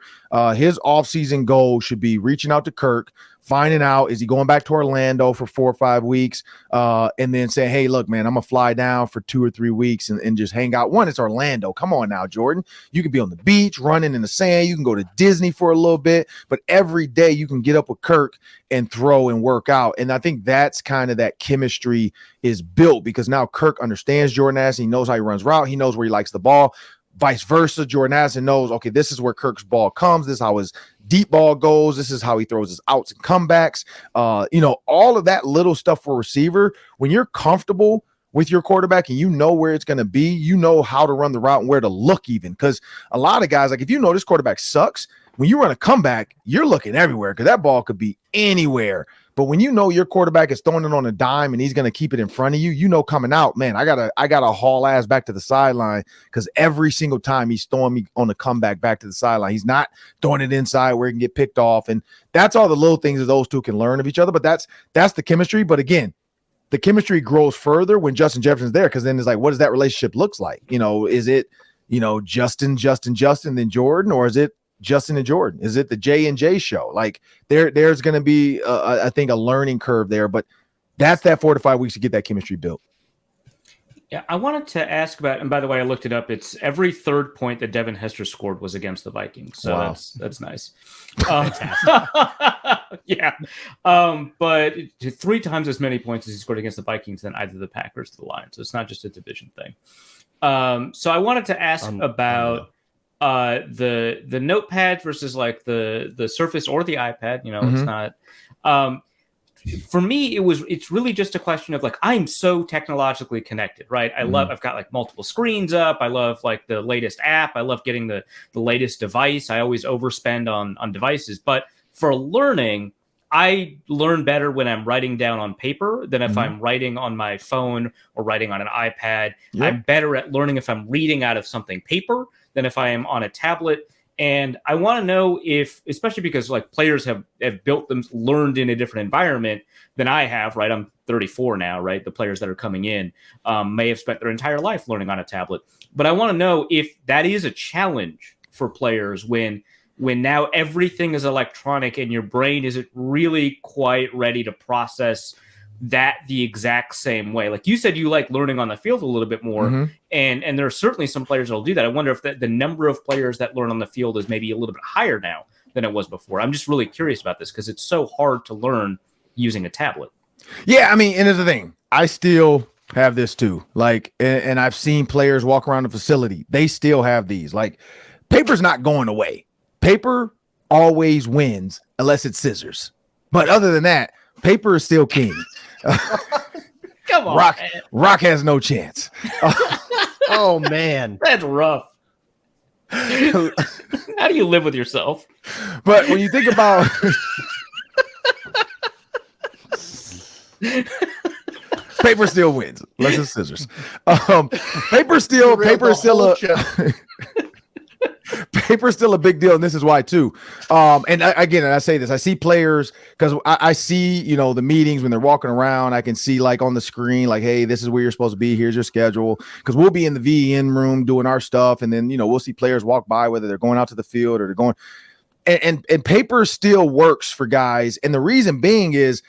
His offseason goal should be reaching out to Kirk, finding out, is he going back to Orlando for 4 or 5 weeks, and then saying, hey, look, man, I'm going to fly down for 2 or 3 weeks and just hang out. One, it's Orlando. Come on now, Jordan. You can be on the beach, running in the sand. You can go to Disney for a little bit, but every day you can get up with Kirk and throw and work out. And I think that's kind of that chemistry is built, because now Kirk understands Jordan Addison. He knows how he runs route. He knows where he likes the ball. Vice versa, Jordan Addison knows, okay, this is where Kirk's ball comes. This is how his deep ball goes. This is how he throws his outs and comebacks. All of that little stuff for a receiver. When you're comfortable with your quarterback and you know where it's going to be, you know how to run the route and where to look even. Because a lot of guys, like if you know this quarterback sucks, when you run a comeback, you're looking everywhere because that ball could be anywhere. But when you know your quarterback is throwing it on a dime and he's going to keep it in front of you, you know coming out, man, I gotta haul ass back to the sideline, because every single time he's throwing me on the comeback back to the sideline. He's not throwing it inside where he can get picked off. And that's all the little things that those two can learn of each other. But that's the chemistry. But again, the chemistry grows further when Justin Jefferson's there, because then it's like, what does that relationship looks like? Is it, Justin, then Jordan, or is it Justin and Jordan? Is it the J&J show? Like there's going to be, I think, a learning curve there, but that's that 4 to 5 weeks to get that chemistry built. Yeah, I wanted to ask about, and by the way, I looked it up. It's every third point that Devin Hester scored was against the Vikings. So wow. that's nice. Yeah. But 3 times as many points as he scored against the Vikings than either the Packers or the Lions. So it's not just a division thing. So I wanted to ask about the notepad versus like the Surface or the iPad. It's not for me, it's really just a question of like, I'm so technologically connected, right? I've got like multiple screens up. I love like the latest app. I love getting the latest device. I always overspend on devices, but for learning, I learn better when I'm writing down on paper than if I'm writing on my phone or writing on an iPad. Yep. I'm better at learning if I'm reading out of something paper than if I am on a tablet. And I want to know if, especially because like players have built them, learned in a different environment than I have, right? I'm 34 now, right? The players that are coming in may have spent their entire life learning on a tablet. But I want to know if that is a challenge for players when now everything is electronic and your brain isn't really quite ready to process that the exact same way. Like you said, you like learning on the field a little bit more, and there are certainly some players that will do that. I wonder if the number of players that learn on the field is maybe a little bit higher now than it was before. I'm just really curious about this because it's so hard to learn using a tablet. Yeah, I mean, and here's the thing. I still have this too. Like, and I've seen players walk around the facility. They still have these. Like, paper's not going away. Paper always wins unless it's scissors. But other than that, paper is still king. Come on, Rock has no chance. Oh man, that's rough. How do you live with yourself? But when you think about paper still wins unless it's scissors. Paper's still a big deal, and this is why too. And I say this, I see players because I see, the meetings when they're walking around. I can see like on the screen, like, hey, this is where you're supposed to be. Here's your schedule. Because we'll be in the VN room doing our stuff, and then we'll see players walk by, whether they're going out to the field or they're going. And paper still works for guys, and the reason being is,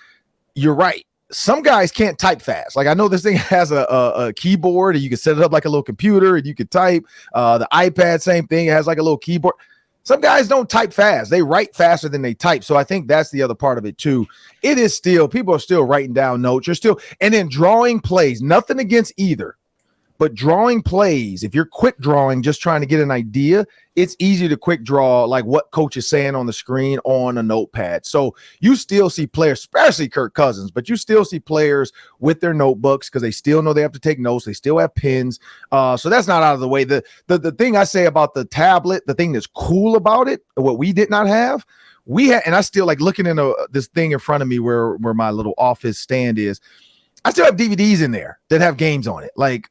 you're right. Some guys can't type fast. Like I know this thing has a keyboard and you can set it up like a little computer and you can type. The iPad, same thing. It has like a little keyboard. Some guys don't type fast. They write faster than they type. So I think that's the other part of it too. It is still, people are still writing down notes. And then drawing plays, nothing against either. But drawing plays, if you're quick drawing, just trying to get an idea, it's easy to quick draw like what coach is saying on the screen on a notepad. So you still see players, especially Kirk Cousins, but you still see players with their notebooks because they still know they have to take notes. They still have pens. So that's not out of the way. The thing I say about the tablet, the thing that's cool about it, what we did not have, we had, and I still like looking in this thing in front of me where my little office stand is. I still have DVDs in there that have games on it. Like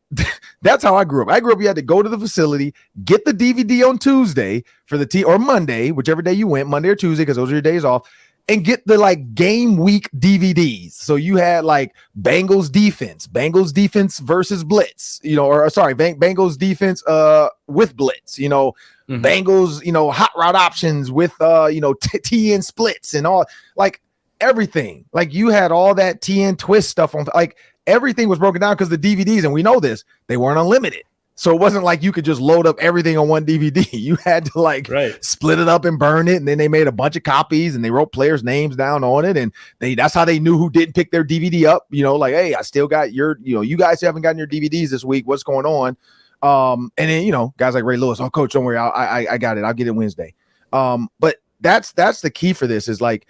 that's how I grew up. I grew up, you had to go to the facility, get the DVD on Tuesday for the team or Monday, whichever day you went, Monday or Tuesday, because those are your days off, and get the like game week DVDs. So you had like Bengals defense versus blitz, Bengals defense with blitz, Bengals, hot route options with TN splits and all. Like, everything. Like you had all that TN twist stuff on, like everything was broken down because the DVDs, and we know this, they weren't unlimited. So it wasn't like you could just load up everything on one DVD. You had to split it up and burn it. And then they made a bunch of copies and they wrote players' names down on it. And that's how they knew who didn't pick their DVD up. Like, hey, I still got your, you guys haven't gotten your DVDs this week. What's going on? And then, guys like Ray Lewis, oh, coach, don't worry. I got it. I'll get it Wednesday. But that's the key for this is like,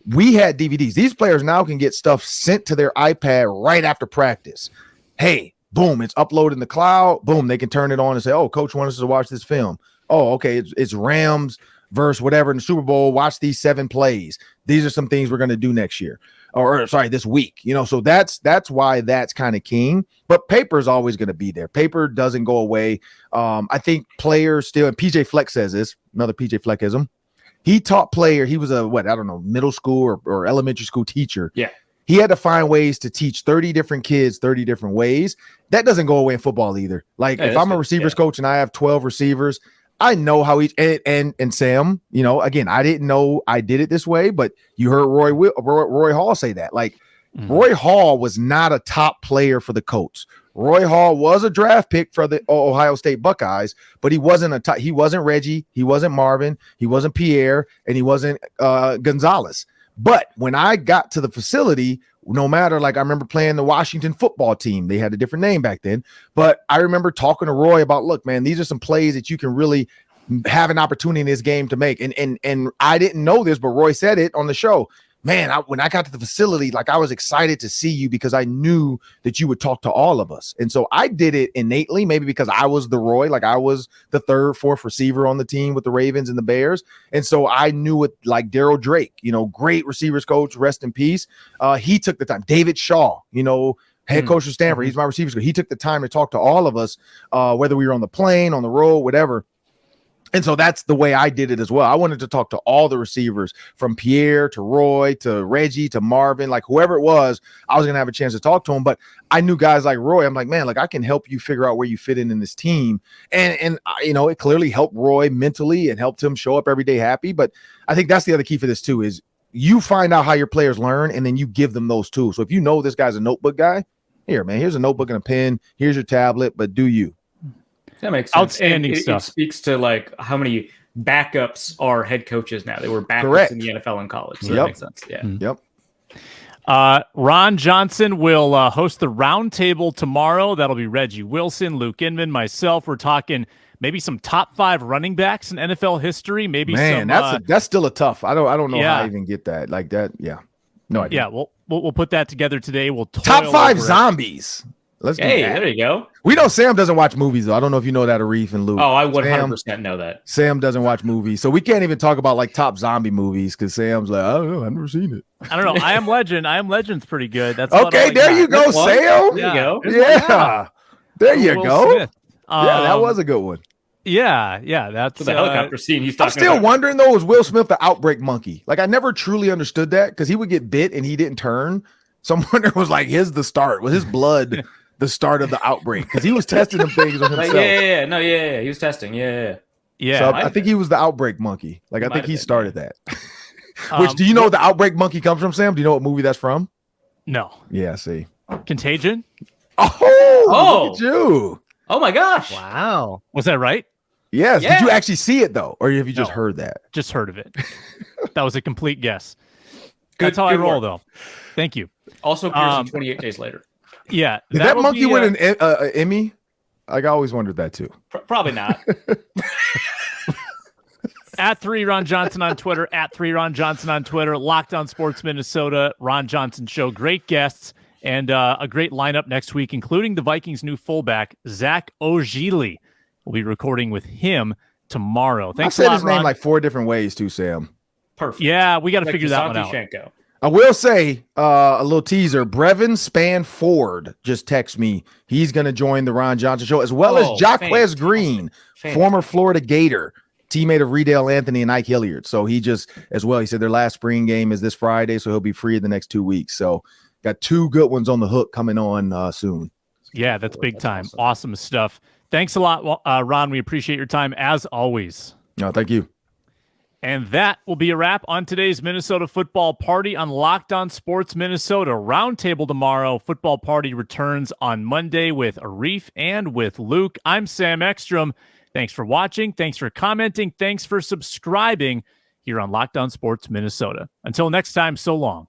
we had DVDs. These players now can get stuff sent to their iPad right after practice. Hey, boom, it's uploaded in the cloud. Boom, they can turn it on and say, oh, coach wants us to watch this film. Oh, okay, it's Rams versus whatever in the Super Bowl. Watch these 7 plays. These are some things we're going to do next year. Or sorry, this week. So that's why that's kind of king. But paper is always going to be there. Paper doesn't go away. I think players still, and PJ Fleck says this, another PJ Fleckism. He taught player. He was a middle school or elementary school teacher. Yeah. He had to find ways to teach 30 different kids 30 different ways. That doesn't go away in football either. Like if I'm a receivers coach and I have 12 receivers, I know how each and Sam, again, I didn't know I did it this way, but you heard Roy Hall say that. Like Roy Hall was not a top player for the Colts. Roy Hall was a draft pick for the Ohio State Buckeyes, but he wasn't he wasn't Reggie, he wasn't Marvin, he wasn't Pierre, and he wasn't Gonzalez. But when I got to the facility, no matter, like I remember playing the Washington football team, they had a different name back then, but I remember talking to Roy about, look, man, these are some plays that you can really have an opportunity in this game to make. And I didn't know this, but Roy said it on the show. Man, when I got to the facility, like I was excited to see you because I knew that you would talk to all of us. And so I did it innately, maybe because I was the Roy, like I was the 3rd, 4th receiver on the team with the Ravens and the Bears. And so I knew it like Daryl Drake, great receivers coach, rest in peace. He took the time. David Shaw, head coach of Stanford, he's my receivers coach. He took the time to talk to all of us, whether we were on the plane, on the road, whatever. And so that's the way I did it as well. I wanted to talk to all the receivers from Pierre to Roy to Reggie to Marvin, like whoever it was, I was going to have a chance to talk to him. But I knew guys like Roy. I'm like, man, like I can help you figure out where you fit in this team. And it clearly helped Roy mentally and helped him show up every day happy. But I think that's the other key for this too, is you find out how your players learn and then you give them those tools. So if you know this guy's a notebook guy, here, man, here's a notebook and a pen. Here's your tablet, but do you? That makes sense. Outstanding stuff. It speaks to like how many backups are head coaches now. They were backups Correct. in the NFL and college. So that makes sense. Yeah. Yep. Ron Johnson will host the roundtable tomorrow. That'll be Reggie Wilson, Luke Inman, myself. We're talking maybe some top 5 running backs in NFL history. Maybe that's still a tough. I don't know how I even get that like that. Yeah. No idea. Yeah. We'll put that together today. We'll top 5 zombies. Let's do that. There you go. We know Sam doesn't watch movies, though. I don't know if you know that, Arif and Luke. Oh, I 100% know that. Sam doesn't watch movies. So we can't even talk about like top zombie movies because Sam's like, I don't know. I've never seen it. I don't know. I Am Legend. I Am Legend's pretty good. That's okay. There you go, Sam. There you go. Yeah. There you go. Smith. Yeah, that was a good one. Yeah. That's the helicopter scene he's I'm talking still about. wondering, though, was Will Smith the outbreak monkey? Like, I never truly understood that because he would get bit and he didn't turn. Someone was like, here's the start. Was his blood the start of the outbreak? Because he was testing them things on himself. He was testing. Yeah. So I think he was the outbreak monkey. Like, I think he started that. Which, do you know what the outbreak monkey comes from, Sam? Do you know what movie that's from? No. Yeah, see. Contagion? Oh, look at you. Oh, my gosh. Wow. Was that right? Yes. Yeah. Did you actually see it, though? Or have you just heard that? Just heard of it. That was a complete guess. That's how I roll, though. Thank you. Also appears 28 days later. Yeah. Did that monkey win an Emmy? Like, I always wondered that, too. Probably not. At 3 Ron Johnson on Twitter, at 3 Ron Johnson on Twitter, Locked On Sports Minnesota, Ron Johnson Show. Great guests and a great lineup next week, including the Vikings' new fullback, Zach Ogili. We'll be recording with him tomorrow. Thanks a lot, I said his name Ron. like 4 different ways, too, Sam. Perfect. Yeah, we got to figure that one out. Shanko. I will say a little teaser. Brevin Spanford just texted me. He's going to join the Ron Johnson Show, as well as Jaquez Green, former Florida Gator, teammate of karl-anthony and Ike Hilliard. So he just, as well, he said their last spring game is this Friday, so he'll be free in the next 2 weeks. So got 2 good ones on the hook coming on soon. Yeah, that's big time. Awesome stuff. Thanks a lot, Ron. We appreciate your time as always. No, thank you. And that will be a wrap on today's Minnesota Football Party on Locked On Sports Minnesota. Roundtable tomorrow. Football Party returns on Monday with Arif and with Luke. I'm Sam Ekstrom. Thanks for watching. Thanks for commenting. Thanks for subscribing here on Locked On Sports Minnesota. Until next time, so long.